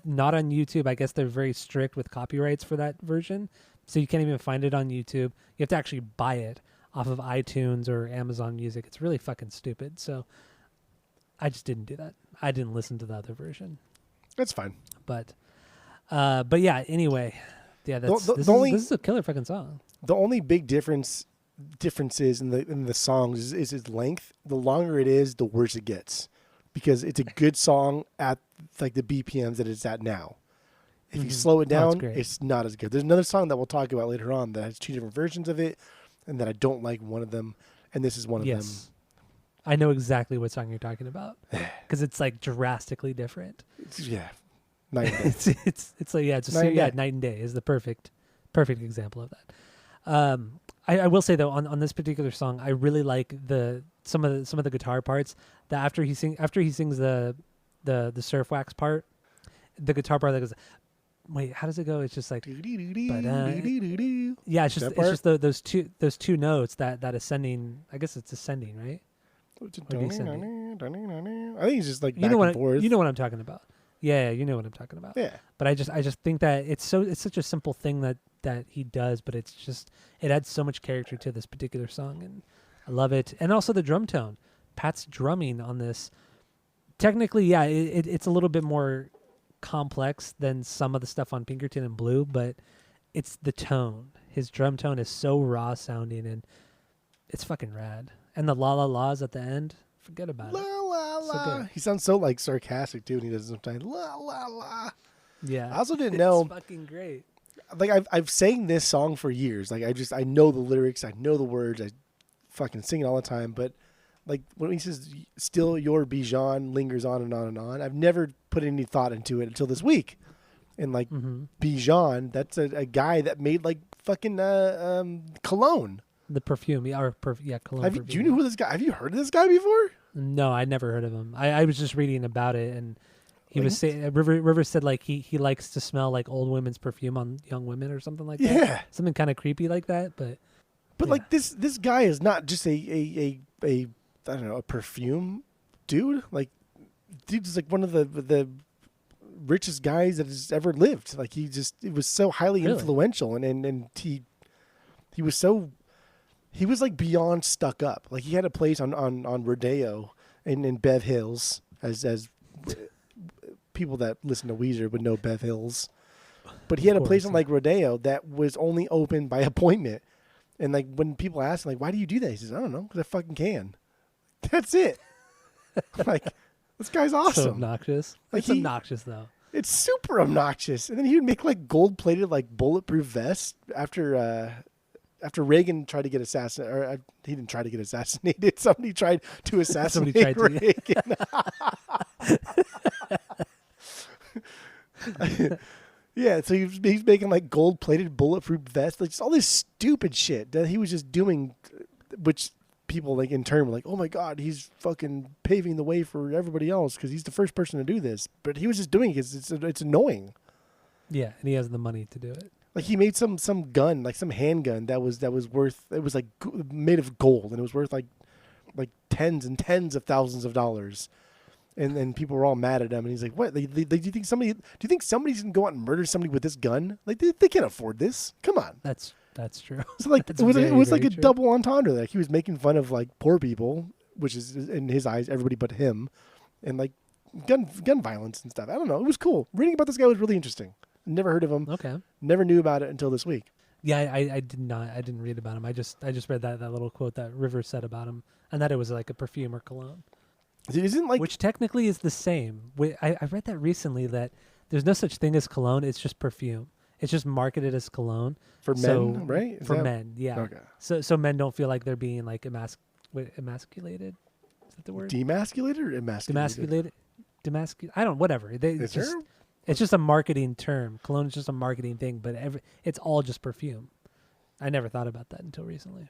not on YouTube. I guess they're very strict with copyrights for that version, so you can't even find it on YouTube. You have to actually buy it off of iTunes or Amazon Music. It's really fucking stupid. So I just didn't do that. I didn't listen to the other version. That's fine. But yeah. Anyway, yeah. This is a killer fucking song. The only big differences in the songs is its length. The longer it is, the worse it gets, because it's a good song at like the BPMs that it's at now. If you slow it down, it's not as good. There's another song that we'll talk about later on that has 2 different versions of it, and that I don't like one of them, and this is one of them. I know exactly what song you're talking about because it's like drastically different. Night and day. it's like night and day is the perfect example of that. I will say though, on this particular song, I really like some of the guitar parts. That after he sings the Surf Wax part, the guitar part that goes, wait, how does it go? It's just like, yeah, it's just those two notes that ascending. I guess it's ascending, right? I think it's just like back and forth. You know what I'm talking about. Yeah, you know what I'm talking about. Yeah. But I just think that it's such a simple thing that he does, but it adds so much character to this particular song, and I love it. And also the drum tone. Pat's drumming on this, technically, yeah, it's a little bit more complex than some of the stuff on Pinkerton and Blue, but it's the tone. His drum tone is so raw sounding, and it's fucking rad. And the la la la's at the end, forget about it. La la la. So he sounds so like sarcastic too when he does it sometimes. La la la. Yeah. I also didn't know. It's fucking great. Like I've sang this song for years. Like I know the lyrics, I know the words, I fucking sing it all the time. But like when he says "Still your Bijan lingers on and on and on," I've never put any thought into it until this week. And like Bijan, that's a guy that made like fucking cologne. The perfume, cologne. Do you know who this guy? Have you heard of this guy before? No, I never heard of him. I was just reading about it, and he was saying River said like he likes to smell like old women's perfume on young women or something like that. Yeah, something kind of creepy like that. But like this guy is not just a I don't know, a perfume dude. Like dude's like one of the richest guys that has ever lived. Like it was so highly influential, and he was so. He was like beyond stuck up. Like he had a place on Rodeo in Bev Hills, as people that listen to Weezer would know Bev Hills. But he had a place on like Rodeo that was only open by appointment. And like when people ask him, like, why do you do that? He says, I don't know, because I fucking can. That's it. Like, this guy's awesome. So obnoxious. Like it's obnoxious though. It's super obnoxious. And then he would make like gold plated like bulletproof vests after after Reagan tried to get assassinated, or he didn't try to get assassinated. Somebody tried to assassinate Somebody tried Reagan. Yeah, so he's making like gold-plated bulletproof vests, like just all this stupid shit that he was just doing, which people like in turn were like, "Oh my God, he's fucking paving the way for everybody else because he's the first person to do this." But he was just doing it because it's annoying. Yeah, and he has the money to do it. Like he made some gun, like some handgun that was worth, it was like made of gold, and it was worth like tens and tens of thousands of dollars. And people were all mad at him, and he's like, "What? Do you think somebody's gonna go out and murder somebody with this gun? Like they can't afford this. Come on." That's true. So like That's it was very, like very a true. double entendre. Like he was making fun of like poor people, which is in his eyes everybody but him, and like gun violence and stuff. I don't know. It was cool. Reading about this guy was really interesting. Never heard of him. Okay. Never knew about it until this week. Yeah, I did not. I didn't read about him. I just read that little quote that Rivers said about him, and that it was like a perfume or cologne. It isn't like Which technically is the same. I read that recently that there's no such thing as cologne. It's just perfume. It's just marketed as cologne. for men, So, right? Is For that- men, yeah. Okay. So men don't feel like they're being like emasculated. Is that the word? Demasculated or emasculated? I don't. Whatever. Is there? It's just a marketing term. Cologne is just a marketing thing, but it's all just perfume. I never thought about that until recently.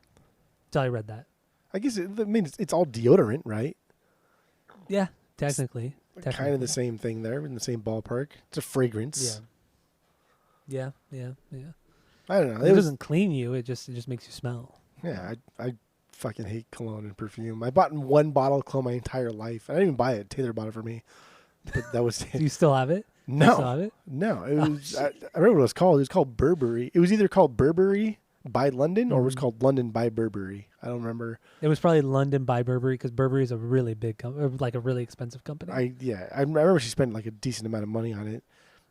Until I read that. I guess it's all deodorant, right? Yeah, technically. Kind of the same thing there, in the same ballpark. It's a fragrance. Yeah. I don't know. It doesn't clean you. It just makes you smell. Yeah, I fucking hate cologne and perfume. I bought one bottle of cologne my entire life. I didn't even buy it. Taylor bought it for me. But that was Do you still have it? no. You still have it? No, it was. I remember what it was called. It was called Burberry. It was either called Burberry by London or it was called London by Burberry. I don't remember. It was probably London by Burberry because Burberry is a really big company, like a really expensive company. I remember she spent like a decent amount of money on it.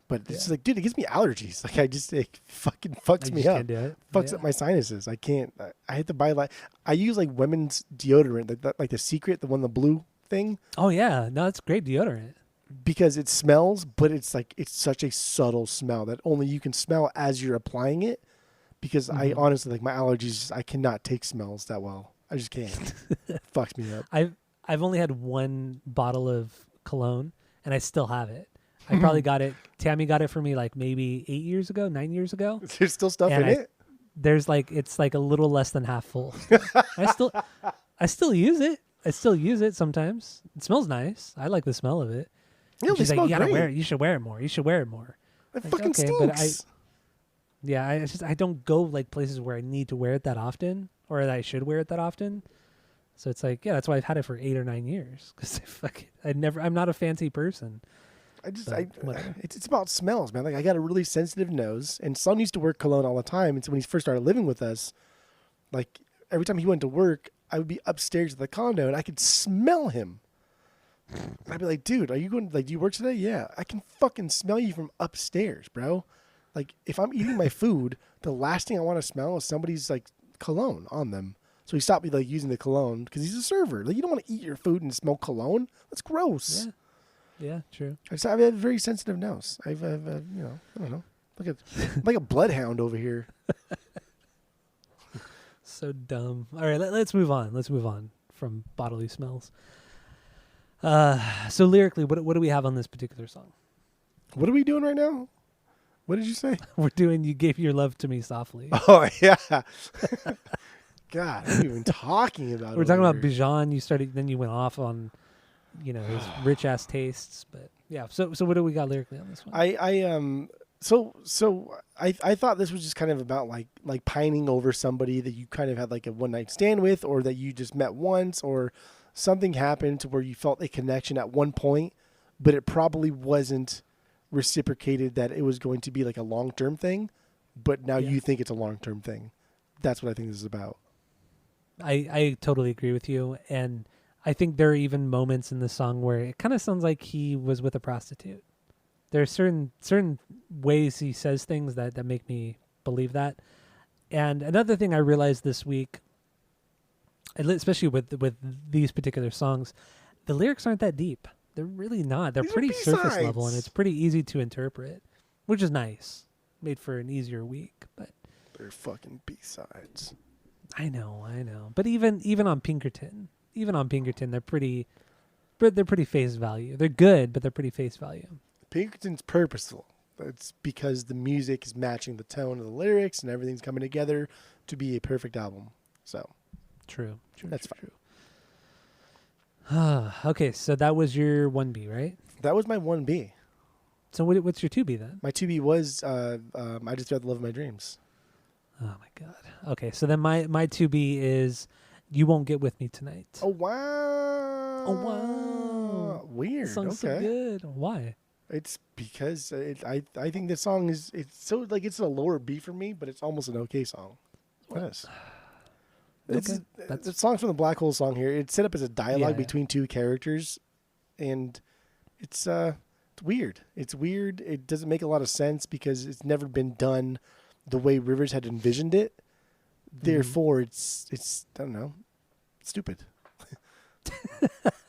But it's like, dude, it gives me allergies. Like it fucking fucks me up. Can't do it. Fucks up my sinuses. I can't. I had to buy I use like women's deodorant, like the Secret, the one, the blue thing, Oh yeah, no, it's great deodorant. because it smells, but it's such a subtle smell that only you can smell as you're applying it. Because I honestly, like my allergies, I cannot take smells that well. I just can't. Fucks me up. I've only had one bottle of cologne, and I still have it. I probably got it. Tammy got it for me like maybe 9 years ago. There's still stuff And in it. There's it's like a little less than half full. I still use it. I still use it sometimes. It smells nice. I like the smell of it. Yeah, And they she's like, smell you gotta great. wear it. You should wear it more. You should wear it more. It Like, fucking okay, stinks. but I don't go like places where I need to wear it that often, or that I should wear it that often. So it's like, yeah, that's why I've had it for 8 or 9 years. Because I'm not a fancy person. Whatever. It's about smells, man. Like I got a really sensitive nose, and Son used to wear cologne all the time. And so when he first started living with us, like every time he went to work, I would be upstairs at the condo, and I could smell him. I'd be like, dude, are you going? Like, do you work today? Yeah, I can fucking smell you from upstairs, bro. Like if I'm eating my food, the last thing I want to smell is somebody's like cologne on them. So he stopped me like using the cologne because he's a server. Like you don't want to eat your food and smell cologne. That's gross. Yeah, true. I have a very sensitive nose. I've I don't know, like a bloodhound over here. So dumb. All right, let's move on. Let's move on from bodily smells. So lyrically, what do we have on this particular song? What are we doing right now? What did you say? We're doing "You Gave Your Love to Me Softly." Oh yeah. God, what are we even talking about? We're talking over about here? Bijan. Then you went off on, his rich ass tastes. But yeah, so what do we got lyrically on this one? I thought this was just kind of about like pining over somebody that you kind of had like a one night stand with, or that you just met once, or something happened to where you felt a connection at one point, but it probably wasn't reciprocated, that it was going to be like a long term thing, but now you think it's a long term thing. That's what I think this is about. I totally agree with you, and I think there are even moments in the song where it kind of sounds like he was with a prostitute. There are certain ways he says things that make me believe that. And another thing I realized this week, especially with these particular songs, the lyrics aren't that deep. They're really not. They're These are pretty surface B-sides. level, and it's pretty easy to interpret, which is nice. Made for an easier week, but They're fucking B-sides. I know. But even on Pinkerton, they're pretty face value. They're good, but they're pretty face value. Pinkerton's purposeful. It's because the music is matching the tone of the lyrics and everything's coming together to be a perfect album. So True. That's fine. Okay, so that was your 1B, right? That was my 1B. So what's your 2B then? My 2B was I Just Threw Out the Love of My Dreams. Oh my god. Okay, so then my 2B is You Won't Get With Me Tonight. Oh wow! Oh wow! Weird. This song's okay. so good. Why? It's because I think this song it's so like it's a lower B for me, but it's almost an okay song. It is. Okay. It's the song from the Black Hole song here. It's set up as a dialogue Yeah. between two characters, and it's weird. It's weird. It doesn't make a lot of sense because it's never been done the way Rivers had envisioned it. Therefore, it's I don't know, stupid.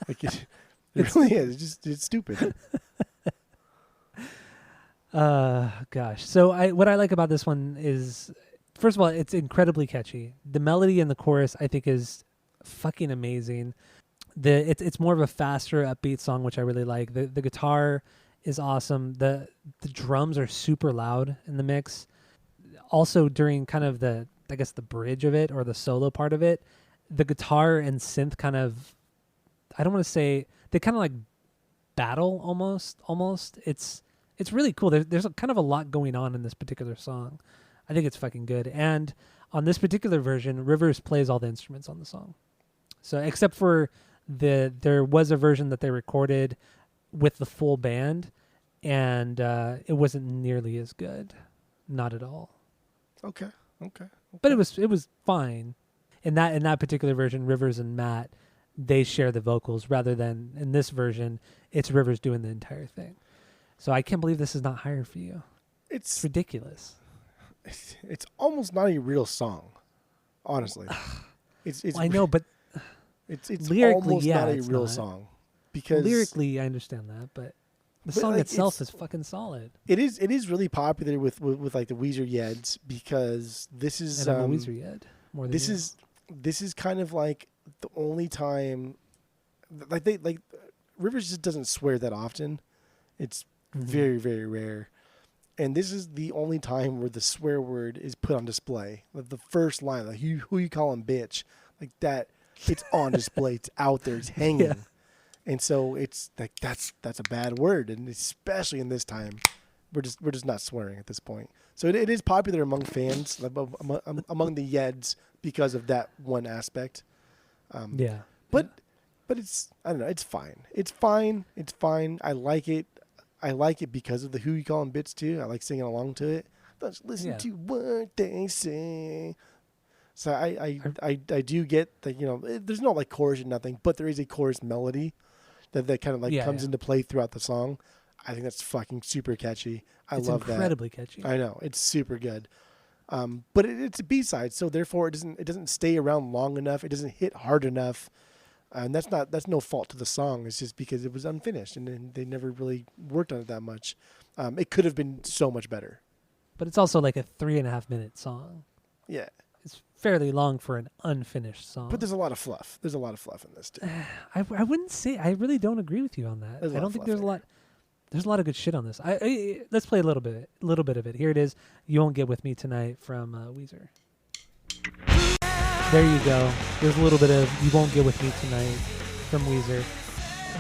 Like it really is. It's stupid. Gosh. So what I like about this one is, first of all, it's incredibly catchy. The melody in the chorus, I think, is fucking amazing. It's more of a faster, upbeat song, which I really like. The guitar is awesome. The drums are super loud in the mix. Also, during kind of the bridge of it or the solo part of it, the guitar and synth kind of, I don't want to say, they kind of like battle almost. It's really cool. There's kind of a lot going on in this particular song. I think it's fucking good. And on this particular version, Rivers plays all the instruments on the song. So except for there was a version that they recorded with the full band, and it wasn't nearly as good. Not at all. Okay. But it was fine. In that particular version, Rivers and Matt, they share the vocals, rather than in this version, it's Rivers doing the entire thing. So I can't believe this is not higher for you. It's ridiculous. It's almost not a real song, honestly. It's I know, but it's lyrically, almost yeah, not a it's real not. song because Lyrically, I understand that, but the song like, itself is fucking solid. It is really popular with like the Weezer Yeds because this is And I'm a Weezer Yed more than you. This is kind of like the only time like Rivers just doesn't swear that often. It's very, very rare. And this is the only time where the swear word is put on display. Like the first line, like who you calling bitch, like that, it's on display. It's out there. It's hanging. Yeah. And so it's like that's a bad word, and especially in this time, we're just not swearing at this point. So it is popular among fans, like, among the Yeds, because of that one aspect. But it's, I don't know. It's fine. It's fine. I like it. I like it because of the who you calling bitch too. I like singing along to it. Let's listen to what they say. So I do get that, you know, there's no like chorus or nothing, but there is a chorus melody that kind of like comes into play throughout the song. I think that's fucking super catchy. It's love that. It's incredibly catchy. I know, it's super good. But it's a B-side, so therefore it doesn't stay around long enough. It doesn't hit hard enough. And that's no fault to the song. It's just because it was unfinished and they never really worked on it that much. It could have been so much better. But it's also like a 3.5 minute song. Yeah. It's fairly long for an unfinished song. But there's a lot of fluff. There's a lot of fluff in this too. I wouldn't say, I really don't agree with you on that. I don't think there's a lot. There's a lot of good shit on this. Let's play a little bit of it. Here it is. You Won't Get With Me Tonight from Weezer. There you go. There's a little bit of You Won't Get With Me Tonight from Weezer.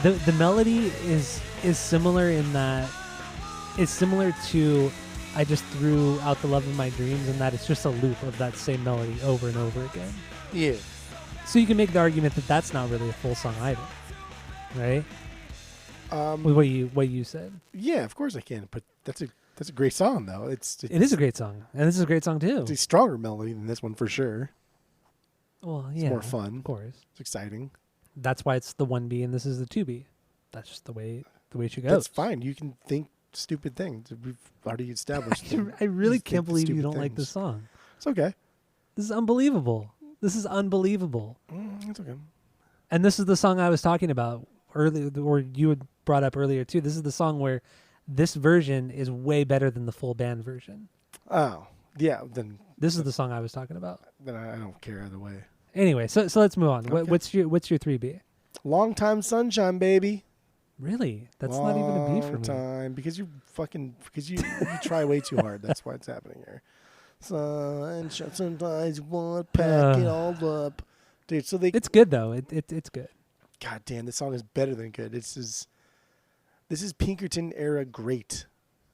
The melody is similar in that it's similar to I Just Threw Out the Love of My Dreams, in that it's just a loop of that same melody over and over again. Yeah. So you can make the argument that that's not really a full song either, right? With what you said. Yeah, of course I can. But that's a great song though. It is a great song, and this is a great song too. It's a stronger melody than this one for sure. Well, yeah, it's more fun. Of course, it's exciting. That's why it's the 1B and this is the 2B. That's just the way it should go. That's fine. You can think stupid things. We've already established. I really can't believe you don't like this song. It's okay. This is unbelievable. It's okay. And this is the song I was talking about earlier, or you had brought up earlier too. This is the song where this version is way better than the full band version. Oh, Yeah, then This is the song I was talking about. I don't care either way. Anyway, so let's move on. Okay. What's your 3B? Long time sunshine, baby. Really? That's not even a B for me. Time because you try way too hard. That's why it's happening here. Sunshine, sometimes you want to pack it all up, dude. So it's good though. It's good. God damn, this song is better than good. This is Pinkerton era great.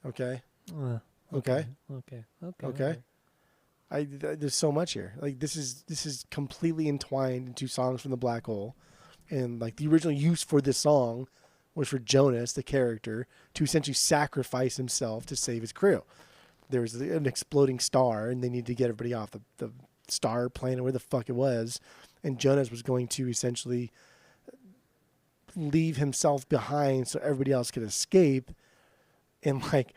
Okay. Okay. Okay. There's so much here. Like this is completely entwined into songs from the Black Hole, and like the original use for this song was for Jonas, the character, to essentially sacrifice himself to save his crew. There was an exploding star, and they needed to get everybody off the star planet, where the fuck it was, and Jonas was going to essentially leave himself behind so everybody else could escape, and like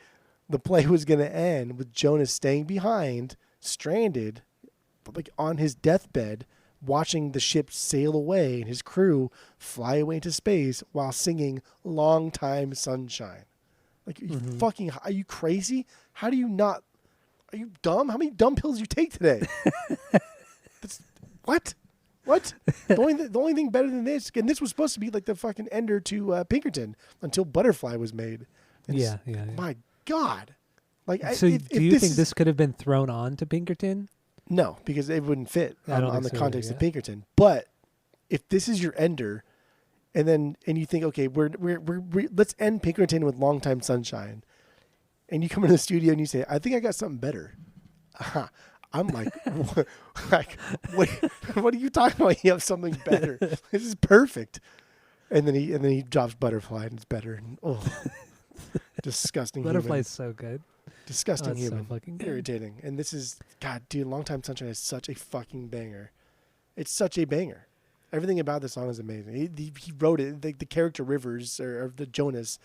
the play was going to end with Jonas staying behind, stranded, like on his deathbed, watching the ship sail away and his crew fly away into space while singing "Long Time Sunshine." Like, are you crazy? How do you not? Are you dumb? How many dumb pills you take today? What? The only thing better than this, and this was supposed to be like the fucking ender to Pinkerton until Butterfly was made. And Yeah. My God. Like, So do you think this could have been thrown on to Pinkerton? No, because it wouldn't fit on the context either, of Pinkerton. But if this is your ender, and you think, okay, we're let's end Pinkerton with "Long Time Sunshine," and you come into the studio and you say, I think I got something better. I'm like, what are you talking about? You have something better. This is perfect. And then he drops Butterfly and it's better. And disgusting. Butterfly's so good. Disgusting That's human. so fucking good. Irritating. And this is, God, dude, Long Time Sunshine is such a fucking banger. It's such a banger. Everything about this song is amazing. He wrote it. The character Rivers or the Jonas.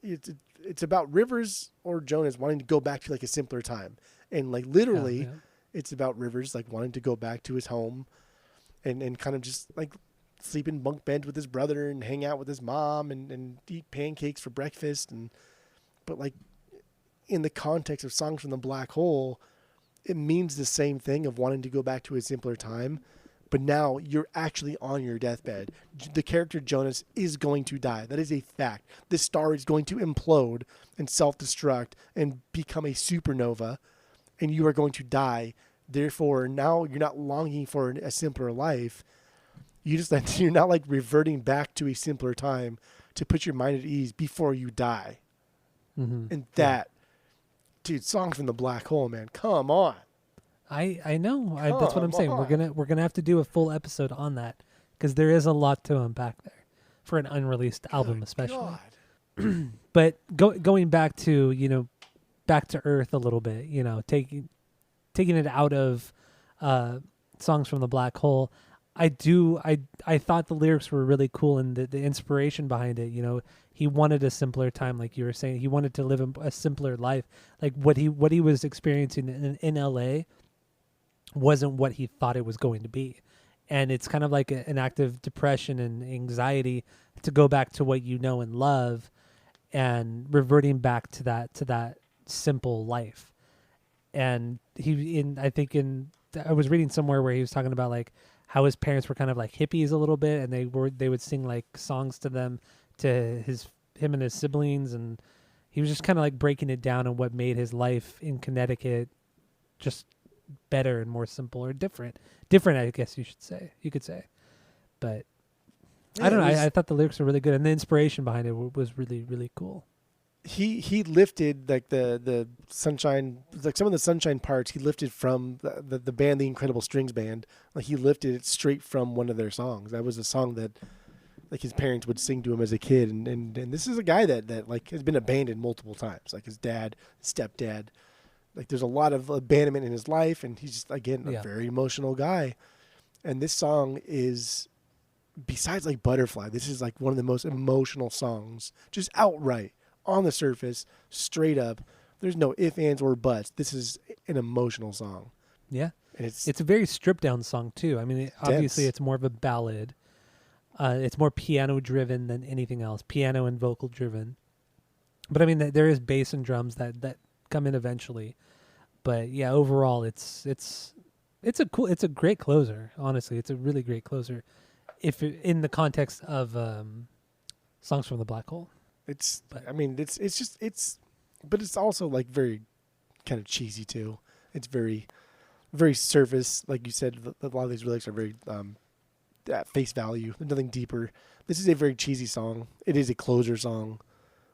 It's about Rivers or Jonas wanting to go back to like a simpler time, and like literally, it's about Rivers like wanting to go back to his home, and kind of just like sleep in bunk beds with his brother and hang out with his mom and eat pancakes for breakfast but like in the context of songs from the Black Hole, it means the same thing of wanting to go back to a simpler time. But now you're actually on your deathbed. The character Jonas is going to die. That is a fact. This star is going to implode and self-destruct and become a supernova, and you are going to die. Therefore, now you're not longing for a simpler life. You're not like reverting back to a simpler time to put your mind at ease before you die. Mm-hmm. And that, dude, songs from the Black Hole, man. Come on. I know. That's what I'm saying. We're gonna have to do a full episode on that because there is a lot to unpack there for an unreleased album, especially. But going back to back to Earth a little bit, taking it out of songs from the Black Hole. I thought the lyrics were really cool and the inspiration behind it. He wanted a simpler time, like you were saying. He wanted to live a simpler life. Like what he was experiencing in LA wasn't what he thought it was going to be. And it's kind of like an act of depression and anxiety to go back to what you know and love and reverting back to that simple life. And I was reading somewhere where he was talking about like how his parents were kind of like hippies a little bit, and they would sing like songs to them, to him and his siblings, and he was just kind of like breaking it down on what made his life in Connecticut just better and more simple or different, I guess you could say. But yeah, I don't know. I thought the lyrics were really good, and the inspiration behind it was really, really cool. He lifted like the Sunshine, like some of the Sunshine parts. He lifted from the band, the Incredible Strings Band. Like he lifted it straight from one of their songs. That was a song that like his parents would sing to him as a kid, and this is a guy that like has been abandoned multiple times. Like his dad, stepdad. Like there's a lot of abandonment in his life, and he's just again a very emotional guy. And this song is, besides like Butterfly, this is like one of the most emotional songs, just outright on the surface, straight up. There's no ifs, ands, or buts. This is an emotional song. Yeah, and it's a very stripped down song too. I mean, obviously it's more of a ballad. It's more piano driven than anything else, piano and vocal driven. But I mean, there is bass and drums that come in eventually. But yeah, overall, it's a great closer. Honestly, it's a really great closer. If in the context of Songs from the Black Hole. I mean, but it's also like very kind of cheesy too. It's very, very surface. Like you said, a lot of these lyrics are very at face value. There's nothing deeper. This is a very cheesy song. It is a closer song.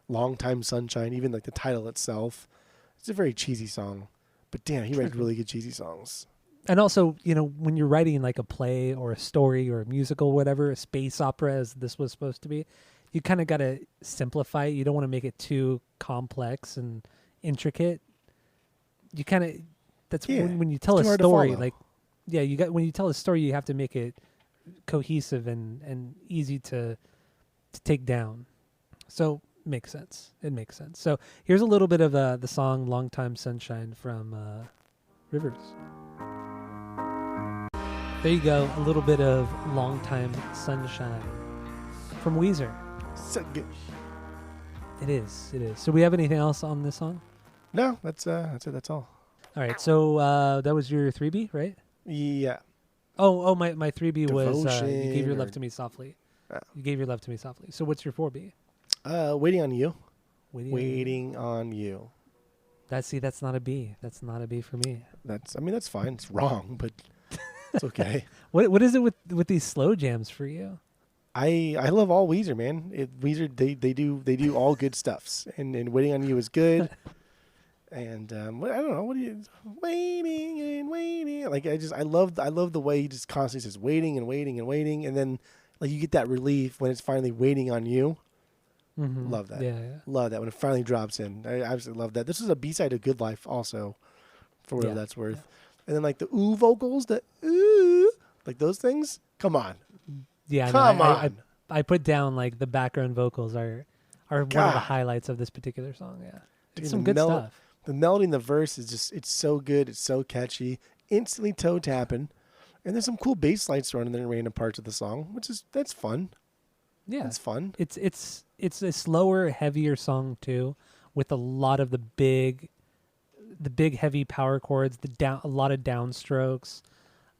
Long Time Sunshine, even like the title itself. It's a very cheesy song. But damn, he writes really good cheesy songs. And also, when you're writing like a play or a story or a musical, whatever, a space opera as this was supposed to be, you kind of got to simplify it. You don't want to make it too complex and intricate. You kind of, that's when you tell a story, like, when you tell a story, you have to make it cohesive and easy to take down. So makes sense. It makes sense. So here's a little bit of the song Long Time Sunshine from Rivers. There you go. A little bit of Long Time Sunshine from Weezer. So good. It is. So we have anything else on this song? No, that's it. That's all. All right. So that was your 3B, right? Yeah. Oh, my 3B was You Gave Your Love or- to Me Softly. Oh. You Gave Your Love to Me Softly. So what's your 4B? Waiting on You. Waiting. Waiting on You. That's not a B. That's not a B for me. That's fine. It's wrong, but it's okay. What is it with these slow jams for you? I love all Weezer, man. Weezer they do all good stuffs, and Waiting on You is good. And I don't know, what do you waiting and waiting? Like I love the way he just constantly says waiting and waiting and waiting, and then like you get that relief when it's finally waiting on you. Mm-hmm. Love that. Yeah. Love that when it finally drops in. I absolutely love that. This is a B-side of Good Life also, for whatever that's worth. Yeah. And then like the ooh vocals, the ooh, like those things. Come on. Yeah, come on. I put down like the background vocals are one of the highlights of this particular song. Yeah, it's some good stuff. The melody in the verse is it's so good. It's so catchy. Instantly toe tapping, and there's some cool bass lights running in random parts of the song, that's fun. Yeah, it's fun. It's a slower, heavier song too, with a lot of the big heavy power chords, a lot of downstrokes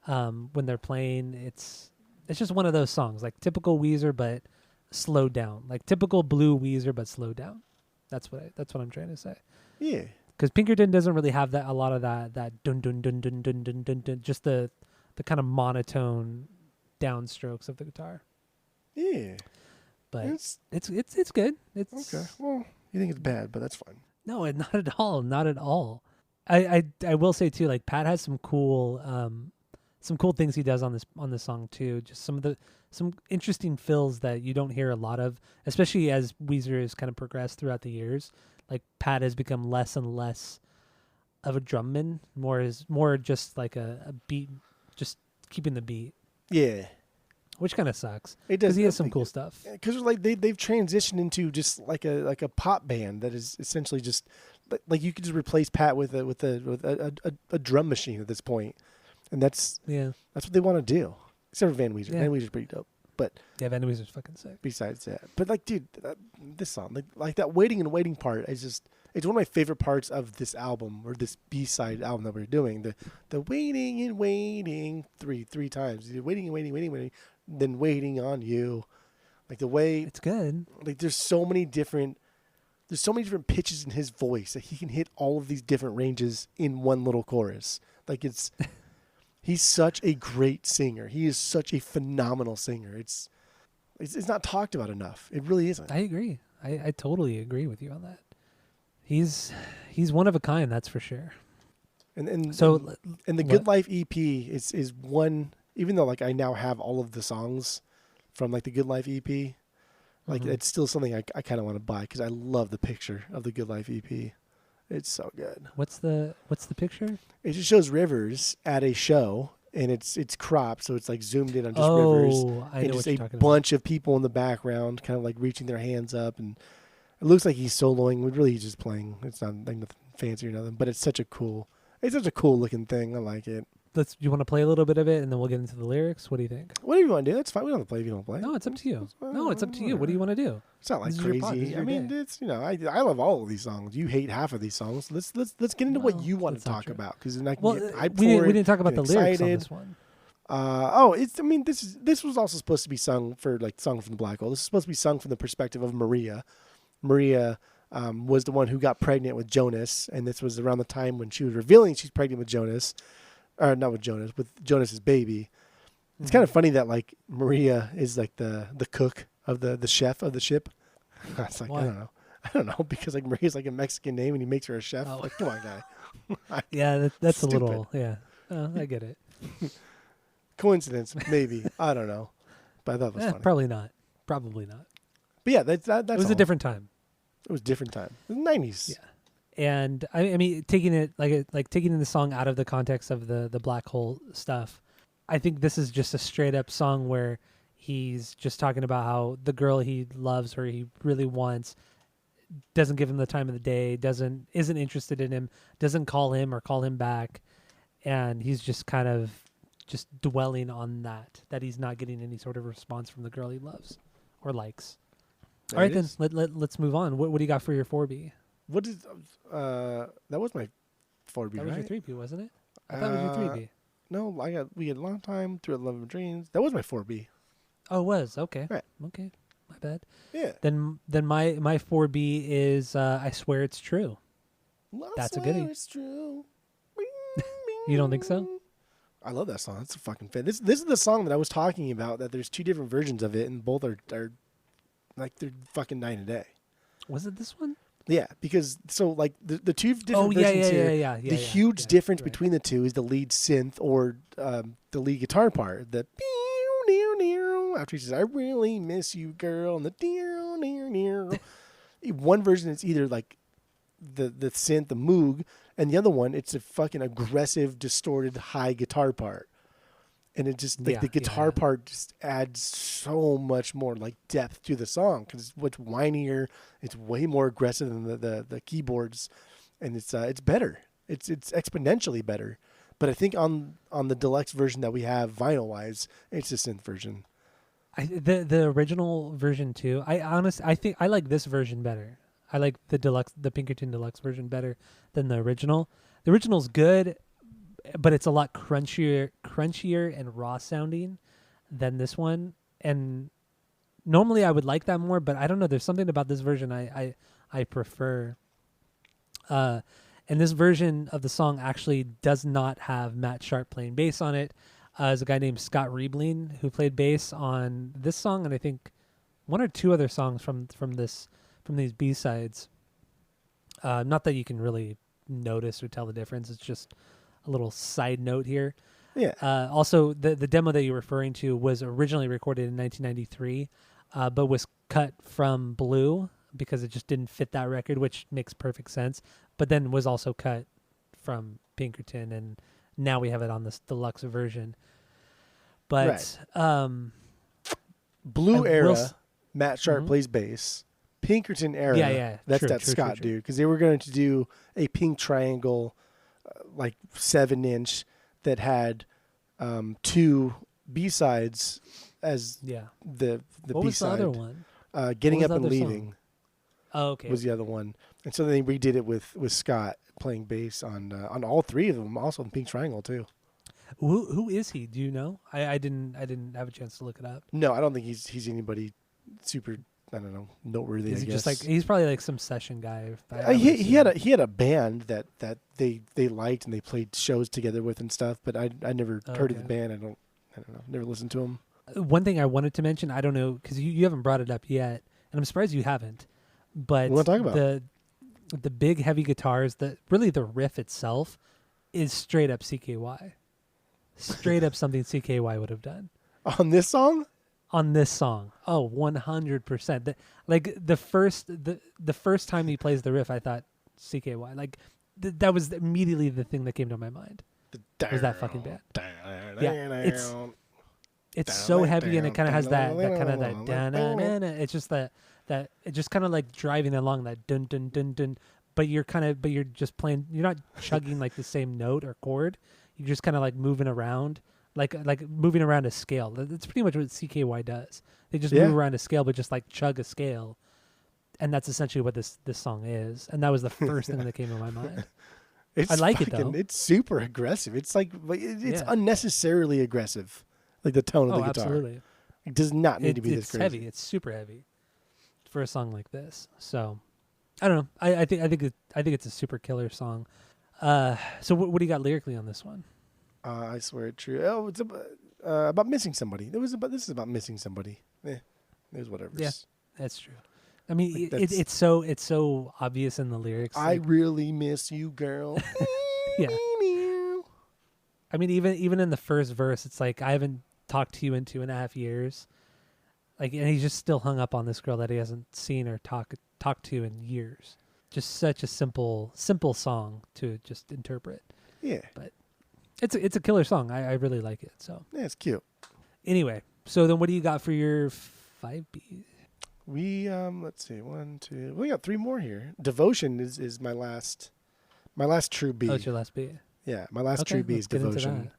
when they're playing. It's just one of those songs, like typical Weezer but slowed down, like typical blue Weezer but slowed down. That's what I'm trying to say. Yeah, because Pinkerton doesn't really have a lot of that dun dun dun dun dun dun dun dun, just the kind of monotone downstrokes of the guitar. Yeah, but it's good. It's okay. Well, you think it's bad, but that's fine. No, not at all. Not at all. I will say too, like Pat has some cool things he does on this song too. Just some interesting fills that you don't hear a lot of, especially as Weezer has kind of progressed throughout the years. Like Pat has become less and less of a drumman, more just like a beat, just keeping the beat. Yeah. Which kind of sucks. It does. Because he has some cool stuff. Because like they've transitioned into just like a pop band that is essentially just like you could just replace Pat with a drum machine at this point, and that's what they want to do. Except for Van Weezer. Yeah. Van Weezer's pretty dope, but yeah, Van Weezer's fucking sick. Besides that, but like, dude, this song, like that waiting and waiting part is just. It's one of my favorite parts of this album, or this B-side album that we're doing. The waiting and waiting three times. Waiting and waiting, then waiting on you. Like the way it's good. Like there's so many different pitches in his voice that he can hit all of these different ranges in one little chorus. Like he's such a great singer. He is such a phenomenal singer. It's not talked about enough. It really isn't. I agree. I totally agree with you on that. He's one of a kind, that's for sure. And the Good Life EP is one, even though like I now have all of the songs from like the Good Life EP, like it's still something I kind of want to buy because I love the picture of the Good Life EP. It's so good. What's the picture? It just shows Rivers at a show, and it's cropped, so it's like zoomed in on just Rivers. I know just what you're talking bunch of people in the background, kind of like reaching their hands up, and it looks like he's soloing. But really, he's just playing. It's not like nothing fancy or nothing, but it's such a cool looking thing. I like it. you want to play a little bit of it and then we'll get into the lyrics? What do you think? Whatever you want to do, that's fine. We don't have to play if you don't play. No, it's up to you. No, it's up to you. What do you want to do? It's not like This is your pod. This is crazy. your I mean, day. it's I love all of these songs. You hate half of these songs. Let's get into what Well, you want to that's not talk true. about, because then I can Well, get hyped we for it. didn't talk about the get lyrics on excited. this one. This was also supposed to be sung for like Song from the Black Hole. This is supposed to be sung from the perspective of Maria. Maria was the one who got pregnant with Jonas, and this was around the time when she was revealing she's pregnant with Jonas, or not with Jonas, with Jonas's baby. It's kind of funny that like Maria is like the cook of the chef of the ship. It's like, Why? I don't know, because like Maria's like a Mexican name and he makes her a chef. Oh. Like, come on, guy. Yeah, that's a Stupid. little. Yeah, I get it. Coincidence, maybe. I don't know, but I thought it was funny. Probably not. Probably not. But yeah, that's It was all. a different time. It was a different time. The 90s. Yeah. And I mean, taking it like taking the song out of the context of the black hole stuff, I think this is just a straight up song where he's just talking about how the girl he loves or he really wants doesn't give him the time of the day, isn't interested in him, doesn't call him or call him back, and he's just kind of just dwelling on that he's not getting any sort of response from the girl he loves or likes. There All right, it then is. let's move on. What do you got for your 4B? What is that was my 4B, That right? was your 3B, wasn't it? I thought it was your 3B. No, we had a long time through 11 Dreams. That was my 4B. Oh, it was. Okay. Right. Okay. My bad. Yeah. Then my 4B is I Swear It's True. That's a goodie. It's true. You don't think so? I love that song. It's a fucking fan. This is the song that I was talking about, that there's two different versions of it and both are like they're fucking night and day. Was it this one? Yeah, because so like the two different Oh, yeah, versions here. yeah. The huge difference right. between the two is the lead synth or the lead guitar part. The after he says, "I really miss you, girl," and the one version it's either like the synth, the Moog, and the other one it's a fucking aggressive, distorted, high guitar part. And it just like the guitar part just adds so much more like depth to the song because it's much whinier. It's way more aggressive than the keyboards, and it's better. It's exponentially better. But I think on the deluxe version that we have vinyl wise, it's the synth version. The original version too. I think I like this version better. I like the Pinkerton deluxe version better than the original. The original's good, but it's a lot crunchier and raw sounding than this one. And normally I would like that more, but I don't know. There's something about this version I prefer. And this version of the song actually does not have Matt Sharp playing bass on it. There's a guy named Scott Riebling who played bass on this song, and I think one or two other songs from these B-sides. Not that you can really notice or tell the difference. It's just a little side note here. Yeah. Also, the demo that you're referring to was originally recorded in 1993, but was cut from Blue because it just didn't fit that record, which makes perfect sense. But then was also cut from Pinkerton, and now we have it on this deluxe version. But Blue era, Matt Sharp plays bass. Pinkerton era, that's true, Scott dude, because they were going to do a pink triangle, like 7-inch that had two B-sides as the what B-side. was the other one? Getting What Up was and the other Leaving was the other one. And so they redid it with Scott playing bass on all three of them, also in Pink Triangle too. Who is he? Do you know? I didn't have a chance to look it up. No, I don't think he's anybody super, I don't know, noteworthy. Is I he guess. just like he's probably like some session guy? He had a band that they liked and they played shows together with and stuff. But I never heard of the band. I don't know. Never listened to them. One thing I wanted to mention, I don't know, because you haven't brought it up yet, and I'm surprised you haven't. But What talk about? The big heavy guitars, really the riff itself, is straight up CKY. Straight up something CKY would have done. On this song? On this song. Oh, 100%. Like the first time he plays the riff, I thought CKY. Like that was immediately the thing that came to my mind. Was that fucking bad? Yeah, it's so heavy and it kind of has that kind of that da-na-na-na. It's just that it just kind of like driving along that dun dun dun dun. But you're just playing. You're not chugging like the same note or chord. you're just kind of like moving around, like moving around a scale. That's pretty much what CKY does. They just move around a scale, but just like chug a scale, and that's essentially what this song is. And that was the first thing that came to my mind. I like it though. It's super aggressive. It's like it's unnecessarily aggressive, like the tone of the guitar. Absolutely. It does not need to be this It's crazy. heavy. It's super heavy for a song like this. So I don't know. I think it's a super killer song. So what do you got lyrically on this one? I swear it's true. Oh, it's about missing somebody. This is about missing somebody. There's whatever. Yeah, that's true. I mean, like it's so obvious in the lyrics. I really miss you, girl. Yeah. I mean, even in the first verse, it's like, I haven't talked to you in 2.5 years. Like, and he's just still hung up on this girl that he hasn't seen or talked to in years. Just such a simple song to just interpret. Yeah. But it's a killer song. I really like it. So yeah, it's cute. Anyway, so then what do you got for your 5B? We let's see, 1, 2. We got 3 more here. Devotion is my last true B. Oh, it's your last B. Yeah, my last true B is Devotion.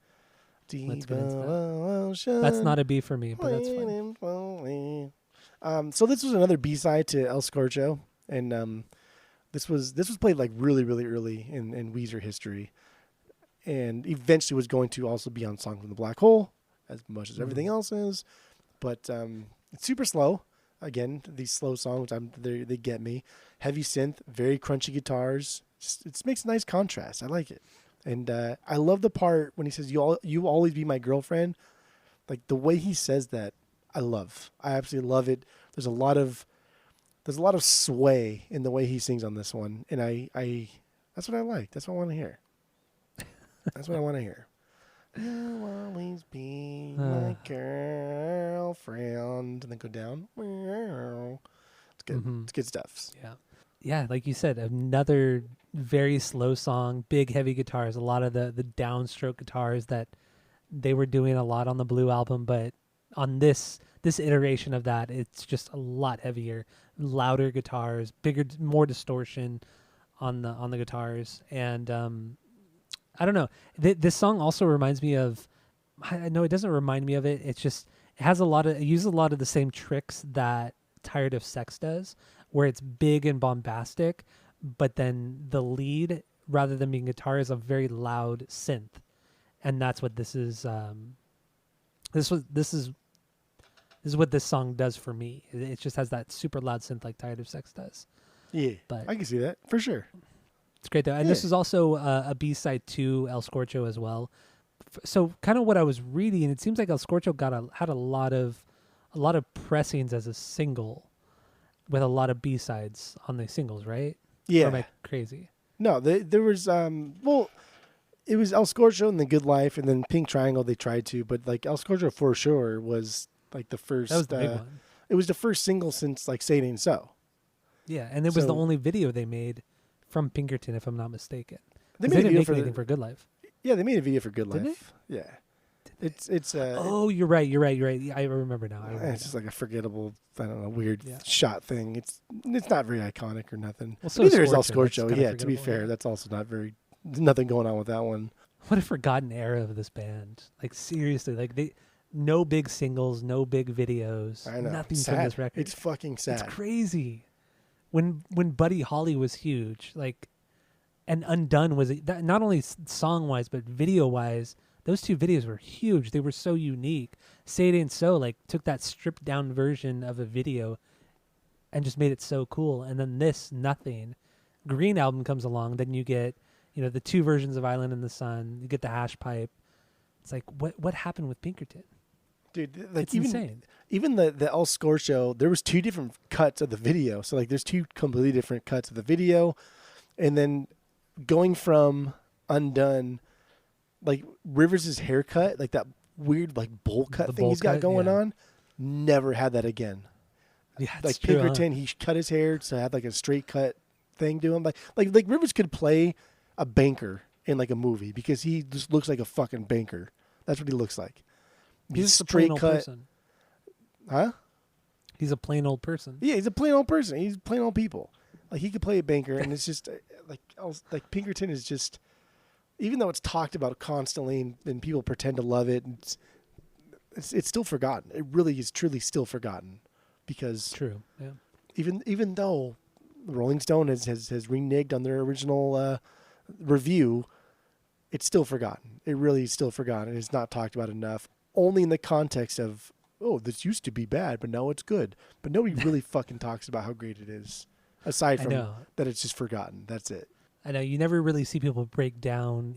Let's get into that. That's not a B for me, but that's fine. So this was another B-side to El Scorcho, and this was played like really, really early in Weezer history, and eventually was going to also be on Song from the Black Hole, as much as everything else is. But it's super slow. Again, these slow songs, they get me. Heavy synth, very crunchy guitars. It makes a nice contrast. I like it. And I love the part when he says, you always be my girlfriend. Like the way he says that, I love. I absolutely love it. There's a lot of sway in the way he sings on this one. And I that's what I like. That's what I want to hear. That's what I want to hear. You'll always be my girlfriend. And then go down. It's good. It's good stuff. Yeah. Yeah, like you said, another very slow song, big heavy guitars, a lot of the downstroke guitars that they were doing a lot on the Blue album, but on this iteration of that, it's just a lot heavier, louder guitars, bigger, more distortion on the guitars. And I don't know. This song also reminds me of, I know it doesn't remind me of it. It's just, it uses a lot of the same tricks that Tired of Sex does, where it's big and bombastic, but then the lead, rather than being guitar, is a very loud synth. And that's what this is. This is what this song does for me. It just has that super loud synth like Tired of Sex does. Yeah, but I can see that for sure. It's great though, and this is also a B-side to El Scorcho as well. So kind of what I was reading, it seems like El Scorcho had a lot of pressings as a single, with a lot of B-sides on the singles, right? Yeah. Or am I crazy? No, there was it was El Scorcho and The Good Life, and then Pink Triangle they tried to, but like El Scorcho for sure was like the first. That was the big one. It was the first single since like Say It Ain't So. Yeah, and it was the only video they made from Pinkerton, if I'm not mistaken. They didn't make anything for Good Life. Yeah, they made a video for Good Life. Did they? Yeah. It's oh, you're right. I remember now. It's just like a forgetable, I don't know, weird shot thing. It's not very iconic or nothing. Well, so neither is El Scorcho. Yeah, to be fair, yeah. that's also nothing going on with that one. What a forgotten era of this band. Like seriously, like no big singles, no big videos. I know. Nothing sad. from this record. It's fucking sad. It's crazy. When Buddy Holly was huge, like, and Undone was not only song wise but video wise. Those two videos were huge. They were so unique. Say It Ain't So like took that stripped down version of a video and just made it so cool. And then this Nothing. Green album comes along. Then you get, the 2 versions of Island in the Sun. You get the Hash Pipe. It's like, what happened with Pinkerton? Dude, like it's insane. Even the El Scorcho, there was 2 different cuts of the video. So like there's 2 completely different cuts of the video. And then going from Undone, like Rivers' haircut, like that weird like bowl cut thing he's got going on, never had that again. Yeah, like true, Pinkerton, he cut his hair to have like a straight cut thing to him. Like Rivers could play a banker in like a movie because he just looks like a fucking banker. That's what he looks like. He's a straight cut. Person. Huh? He's a plain old person. Yeah, he's a plain old person. He's plain old people. Like he could play a banker, and it's just like Pinkerton is just even though it's talked about constantly and people pretend to love it, it's still forgotten. It really is truly still forgotten, because True. Yeah. even though Rolling Stone has reneged on their original review, it's still forgotten. It really is still forgotten. It's not talked about enough. Only in the context of, oh, this used to be bad, but now it's good. But nobody really fucking talks about how great it is, aside from that it's just forgotten. That's it. I know you never really see people break down,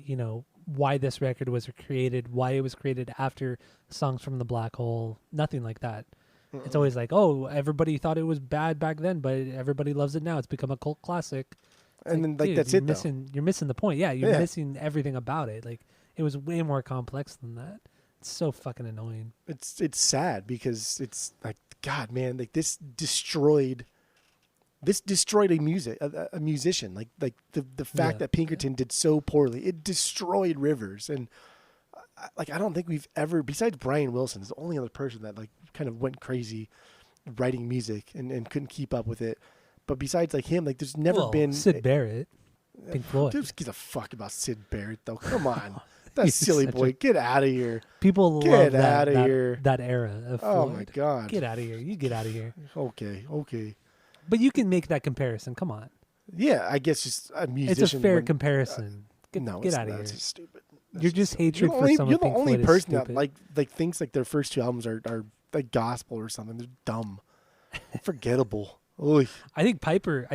why this record was created, why it was created after songs from the Black Hole. Nothing like that. It's always like, oh, everybody thought it was bad back then, but everybody loves it now. It's become a cult classic. And then dude, that's you're missing the point. Yeah, you're missing everything about it. Like, it was way more complex than that. It's so fucking annoying. It's sad, because it's like, God, man, like this destroyed a musician. Like the fact that Pinkerton did so poorly, it destroyed Rivers. And I don't think we've ever, besides Brian Wilson, is the only other person that like kind of went crazy writing music and couldn't keep up with it. But besides like him, like there's never been Sid Barrett, Pink Floyd. Who gives a fuck about Sid Barrett though? Come on. That silly boy. Get out of here. People get love out of here. That era of Floyd. Oh my God. Get out of here. You get out of here. Okay. But you can make that comparison. Come on. Yeah, I guess just a musician. It's a fair comparison. Get out of here. It's stupid. You're just hatred for someone. You're the only person that like thinks like their first two albums are like gospel or something. They're dumb, forgettable. Oy. I think Piper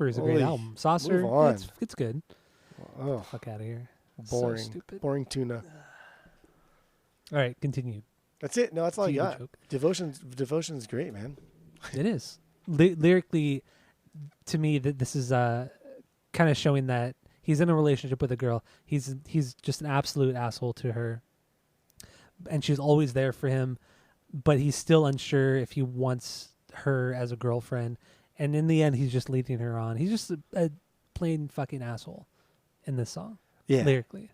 is a great album. Saucer, Move on. It's good. Oh, Fuck out of here. boring, So stupid. boring tuna. All right, continue. That's it. No, that's all you Continue got. the joke. Devotion's great, man. It is lyrically, to me, that this is kind of showing that he's in a relationship with a girl. He's just an absolute asshole to her, and she's always there for him, but he's still unsure if he wants her as a girlfriend. And in the end, he's just leading her on. He's just a plain fucking asshole in this song. Yeah, lyrically,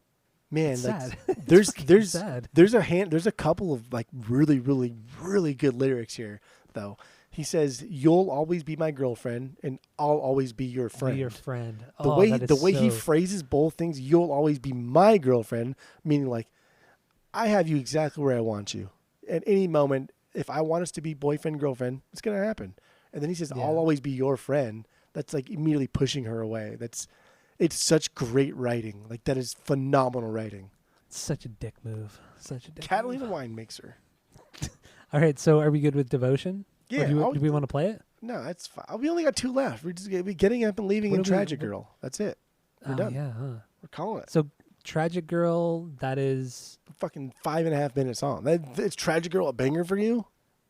man. it's like sad. there's a couple of like really, really, really good lyrics here though. He says, "You'll always be my girlfriend, and I'll always be your friend." Be your friend. The way he phrases both things, "You'll always be my girlfriend," meaning like, I have you exactly where I want you. At any moment, if I want us to be boyfriend girlfriend, it's gonna happen. And then he says, "I'll always be your friend." That's like immediately pushing her away. It's such great writing. Like that is phenomenal writing. Such a dick move. Catalina wine mixer. All right, so are we good with Devotion? Yeah. Do we want to play it? No, that's fine. We only got two left. We're just gonna be Getting Up and Leaving and Tragic Girl. That's it. We're done. Yeah, huh. We're calling it. So Tragic Girl, that is... Fucking 5.5 minute song. It's Tragic Girl a banger for you?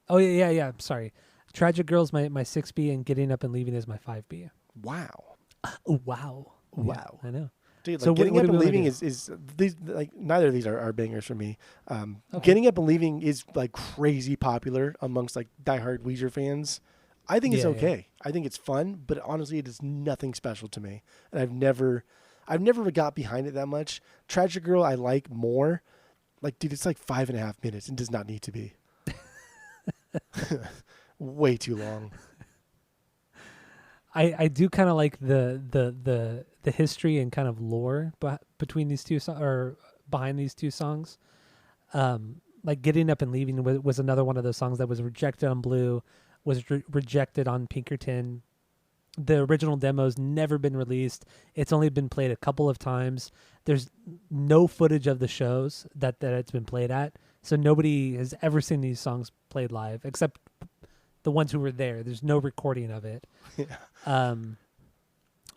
Oh, yeah. Sorry. Tragic Girl's my 6B, and Getting Up and Leaving is my 5B. Wow. Wow. Yeah, I know. Dude, like So Getting what Up do we and wanna Leaving do? is these, like neither of these are bangers for me. Okay. Getting Up and Leaving is like crazy popular amongst like diehard Weezer fans. I think it's okay. I think it's fun, but honestly, it is nothing special to me, and I've never got behind it that much. Tragic Girl, I like more. Like, dude, it's like 5.5 minutes and does not need to be. Way too long. I do kind of like the history and kind of lore between these two or behind these two songs. Like Getting Up and Leaving was another one of those songs that was rejected on Blue, was rejected on Pinkerton. The original demo's never been released. It's only been played a couple of times. There's no footage of the shows that it's been played at, so nobody has ever seen these songs played live except the ones who were there. There's no recording of it. Yeah.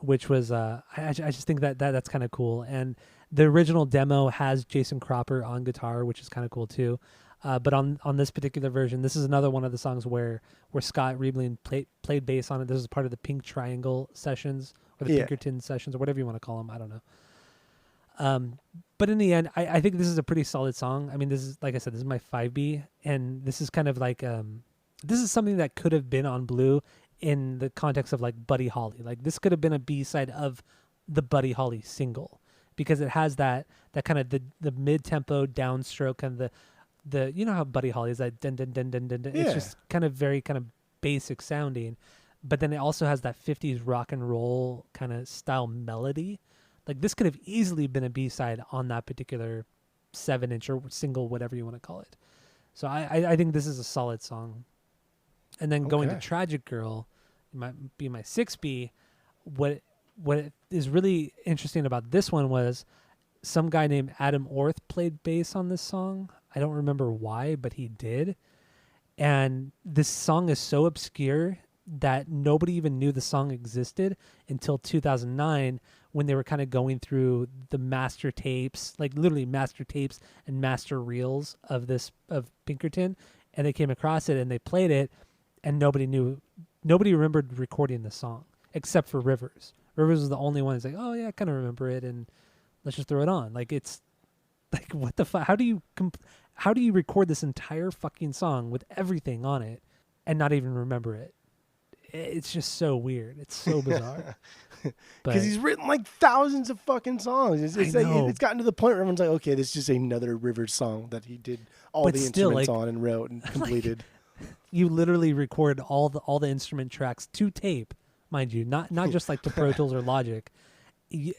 Which was I just think that's kind of cool. And the original demo has Jason Cropper on guitar, which is kind of cool too. But on this particular version, this is another one of the songs where Scott Reebling played bass on it. This is part of the Pink Triangle sessions or the Pinkerton sessions or whatever you want to call them. I don't know. But in the end, I think this is a pretty solid song. I mean, this is, like I said, this is my 5B, and this is kind of like this is something that could have been on Blue in the context of like Buddy Holly. Like this could have been a B-side of the Buddy Holly single, because it has that kind of the mid-tempo downstroke and the you know how Buddy Holly is, that dun dun dun dun dun dun. Yeah. It's just kind of very kind of basic sounding, but then it also has that 50s rock and roll kind of style melody Like this could have easily been a B-side on that particular 7-inch or single, whatever you want to call it. So I think this is a solid song. And then going to Okay. Tragic Girl might be my 6B. What is really interesting about this one was some guy named Adam Orth played bass on this song. I don't remember why, but he did. And this song is so obscure that nobody even knew the song existed until 2009 when they were kind of going through the master tapes, like literally master tapes and master reels of Pinkerton, and they came across it and they played it, and nobody remembered recording the song except for Rivers. Rivers was the only one who's like, oh yeah, I kind of remember it, and let's just throw it on. Like, it's like, what the fuck? How do you record this entire fucking song with everything on it and not even remember it? It's just so weird. It's so bizarre. Because he's written like thousands of fucking songs. It's like, know. it's gotten to the point where everyone's like, okay, this is just another Rivers song that he did all But the still, instruments like- on and wrote and completed. You literally record all the instrument tracks to tape, mind you, not just like to Pro Tools or Logic.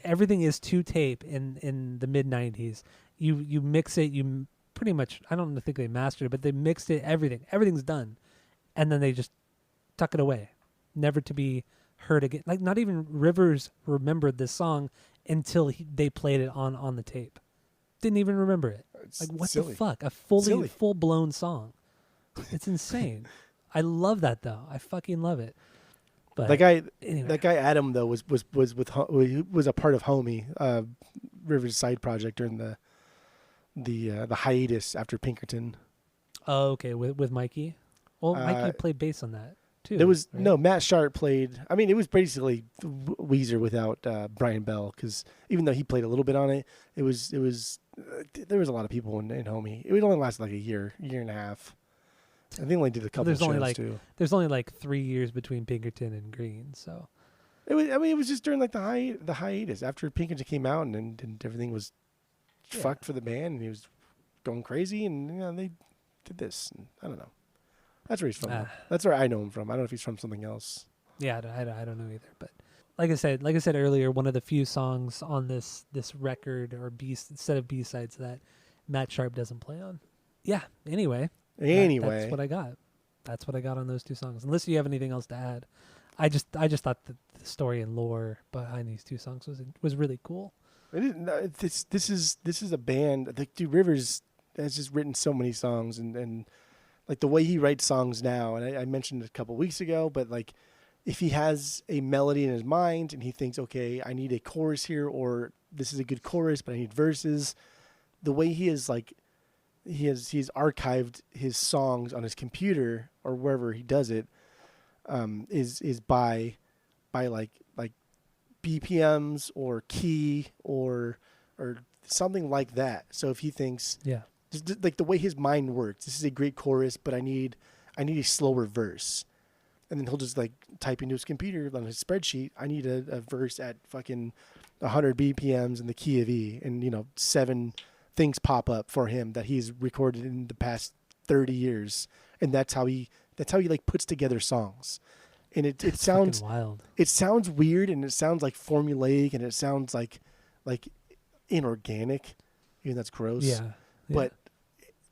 Everything is to tape in the mid 90s. You mix it. You pretty much, I don't think they mastered it, but they mixed it. Everything's done, and then they just tuck it away, never to be heard again. Like, not even Rivers remembered this song until they played it on the tape. Didn't even remember it. It's Like, what silly. the fuck? A Silly. full blown song. It's insane. I love that though. I fucking love it. But That guy Adam though was a part of Homie, Rivers' side project during the hiatus after Pinkerton. Oh, okay, with Mikey. Well, Mikey played bass on that too. There was right? no Matt Sharp played. I mean, it was basically Weezer without Brian Bell, because even though he played a little bit on it, there was a lot of people in Homie. It would only last like a year and a half. I think they only did a couple there's shows only too. There's only like 3 years between Pinkerton and Green, so It was just during like the hiatus after Pinkerton came out and everything was fucked for the band, and he was going crazy, and they did this. And I don't know. That's where he's from. though. That's where I know him from. I don't know if he's from something else. yeah, I don't know either. But like I said earlier, one of the few songs on this record or set of B-sides that Matt Sharp doesn't play on. Yeah. Anyway. That's what I got. That's what I got on those two songs. Unless you have anything else to add, I just thought that the story and lore behind these two songs was really cool. This is a band. Like, dude, Rivers has just written so many songs, and like the way he writes songs now. And I mentioned it a couple weeks ago, but like, if he has a melody in his mind and he thinks, okay, I need a chorus here, or this is a good chorus, but I need verses. The way he is like. He's archived his songs on his computer or wherever he does it, is by like BPMs or key or something like that. So if he thinks, just like the way his mind works, this is a great chorus, but I need a slower verse, and then he'll just like type into his computer on his spreadsheet, I need a verse at fucking 100 BPMs in the key of E, and 7 things pop up for him that he's recorded in the past 30 years, and that's how he like puts together songs. And it sounds wild. It sounds weird, and it sounds like formulaic, and it sounds like inorganic. Even that's gross. Yeah. But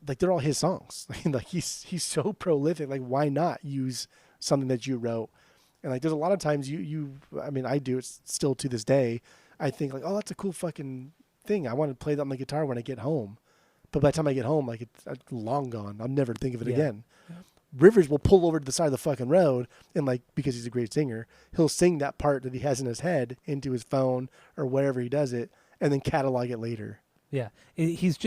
like, they're all his songs. Like, he's so prolific. Like, why not use something that you wrote? And like, there's a lot of times I mean, I do it still to this day. I think like, oh, that's a cool fucking thing. I want to play that on the guitar when I get home. But by the time I get home, like, it's long gone. I'll never think of it again. Yeah. Rivers will pull over to the side of the fucking road, and like, because he's a great singer, he'll sing that part that he has in his head into his phone or wherever he does it, and then catalog it later. Yeah. He's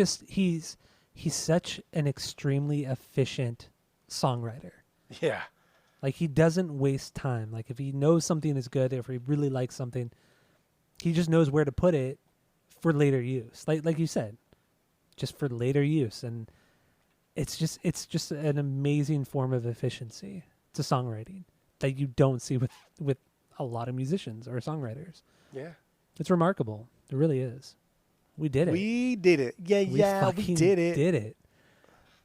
such an extremely efficient songwriter. Yeah. Like, he doesn't waste time. Like, if he knows something is good, if he really likes something, he just knows where to put it for later use. Like you said, just for later use. And it's just an amazing form of efficiency to songwriting that you don't see with a lot of musicians or songwriters. Yeah. It's remarkable. It really is. We did it. We did it. Yeah, we did it. Did it.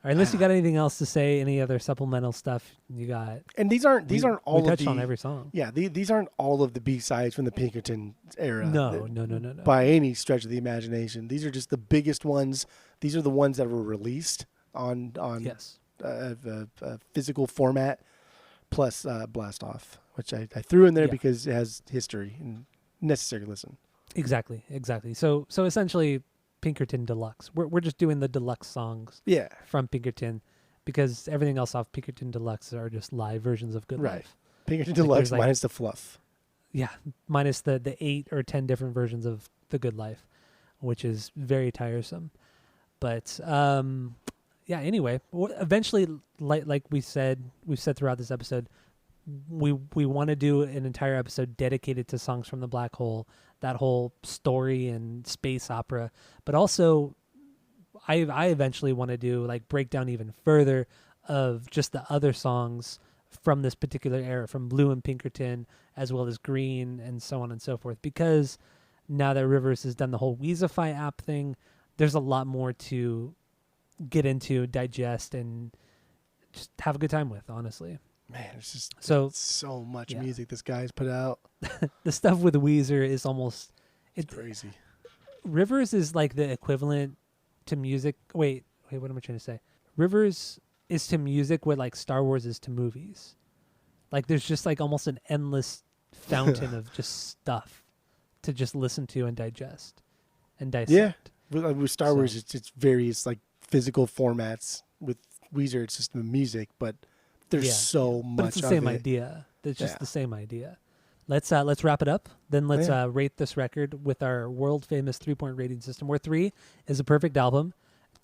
right, unless you got anything else to say, any other supplemental stuff you got. And these aren't all we touched of the, on every song. Yeah, these aren't all of the B-sides from the Pinkerton era. No. By any stretch of the imagination. These are just the biggest ones. These are the ones that were released on Yes. a physical format plus Blast Off, which I threw in there because it has history and necessary listen. Exactly. So essentially, Pinkerton Deluxe. We're just doing the deluxe songs. Yeah. From Pinkerton, because everything else off Pinkerton Deluxe are just live versions of Good Life. Pinkerton Deluxe minus the fluff. Yeah, minus the 8 or 10 different versions of The Good Life, which is very tiresome. But anyway, eventually, like we've said throughout this episode, we want to do an entire episode dedicated to songs from the Black Hole, that whole story and space opera. But also, I eventually want to do break down even further of just the other songs from this particular era, from Blue and Pinkerton, as well as Green, and so on and so forth. Because now that Rivers has done the whole Weezify app thing, there's a lot more to get into, digest, and just have a good time with, honestly. Man, it's just so much music this guy's put out. The stuff with Weezer is it's crazy. Rivers is like the equivalent to music. Wait, what am I trying to say? Rivers is to music what Star Wars is to movies. There's just almost an endless fountain of just stuff to just listen to and digest and dissect. Yeah, with Star Wars, it's various physical formats. With Weezer, it's just the music, but there's so much. But it's the same idea. It's just the same idea. Let's wrap it up. Then let's rate this record with our world famous 3-point rating system, where 3 is a perfect album,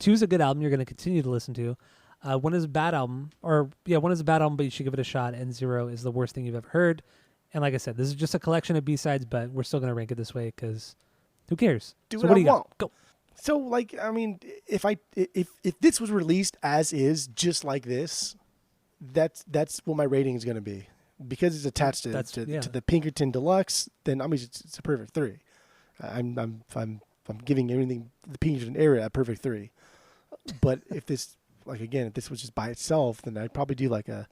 2 is a good album you're going to continue to listen to. 1 is a bad album, but you should give it a shot, and 0 is the worst thing you've ever heard. And like I said, this is just a collection of B-sides, but we're still going to rank it this way because who cares? Do so what do you I want. got? Go. So if this was released as is, just like this, that's what my rating is going to be. Because it's attached to the Pinkerton Deluxe, then it's a perfect 3. I'm giving everything the Pinkerton era a perfect 3. But if this if this was just by itself, then I'd probably do a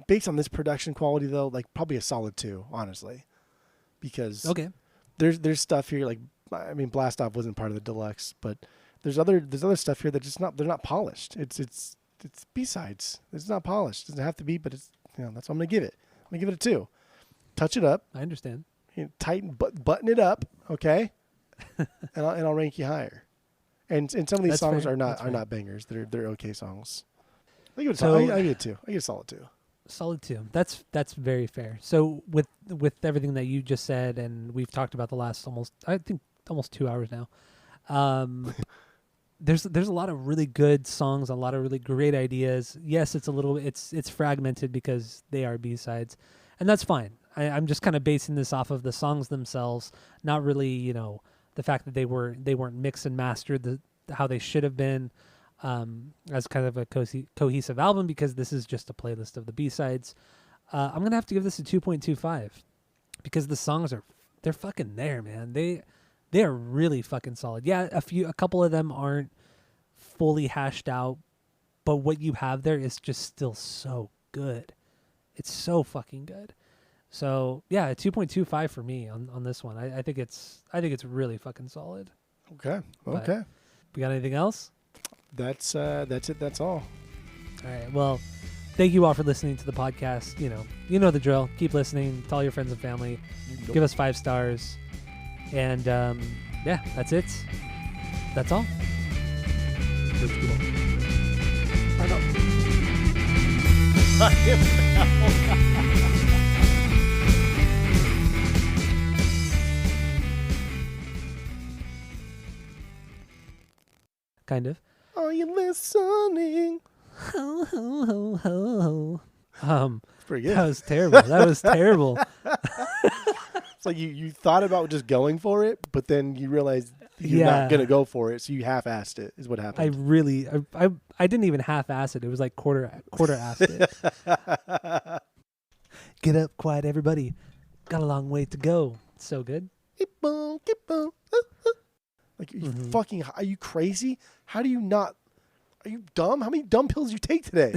based on this production quality though, probably a solid 2, honestly. Because there's stuff here Blast Off wasn't part of the deluxe, but there's other stuff here that they're not polished. It's B-sides. It's not polished. It doesn't have to be, but it's that's what I'm gonna give it. I'm gonna give it a 2. Touch it up. I understand. Button it up, okay? and I'll rank you higher. And some of these songs are not bangers. They're okay songs. I give it a 2. I give it a solid 2. Solid 2. That's very fair. So with everything that you just said, and we've talked about the last almost 2 hours now, there's a lot of really good songs, a lot of really great ideas. Yes, it's fragmented because they are B-sides, and that's fine. I'm just kind of basing this off of the songs themselves, not really the fact that they weren't mixed and mastered how they should have been. As kind of a cohesive album, because this is just a playlist of the B-sides. I'm gonna have to give this a 2.25 because the songs they're fucking there, man. They are really fucking solid. Yeah, a couple of them aren't fully hashed out, but what you have there is just still so good. It's so fucking good. So yeah, a 2.25 for me on this one. I think it's really fucking solid. Okay. But we got anything else? That's it. That's all. All right. Well, thank you all for listening to the podcast. You know the drill. Keep listening. Tell your friends and family. Give us 5 stars. And that's it. That's all. Kind of. Are you listening? Ho, ho, ho, ho, ho. Pretty good. That was terrible. That was terrible. It's like you thought about just going for it, but then you realized you're not going to go for it, so you half-assed it, is what happened. I didn't even half-ass it. It was like quarter-assed it. Get up, quiet, everybody. Got a long way to go. So good. Keep on, keep on. Like, are you fucking, are you crazy? How do you not, are you dumb? How many dumb pills you take today?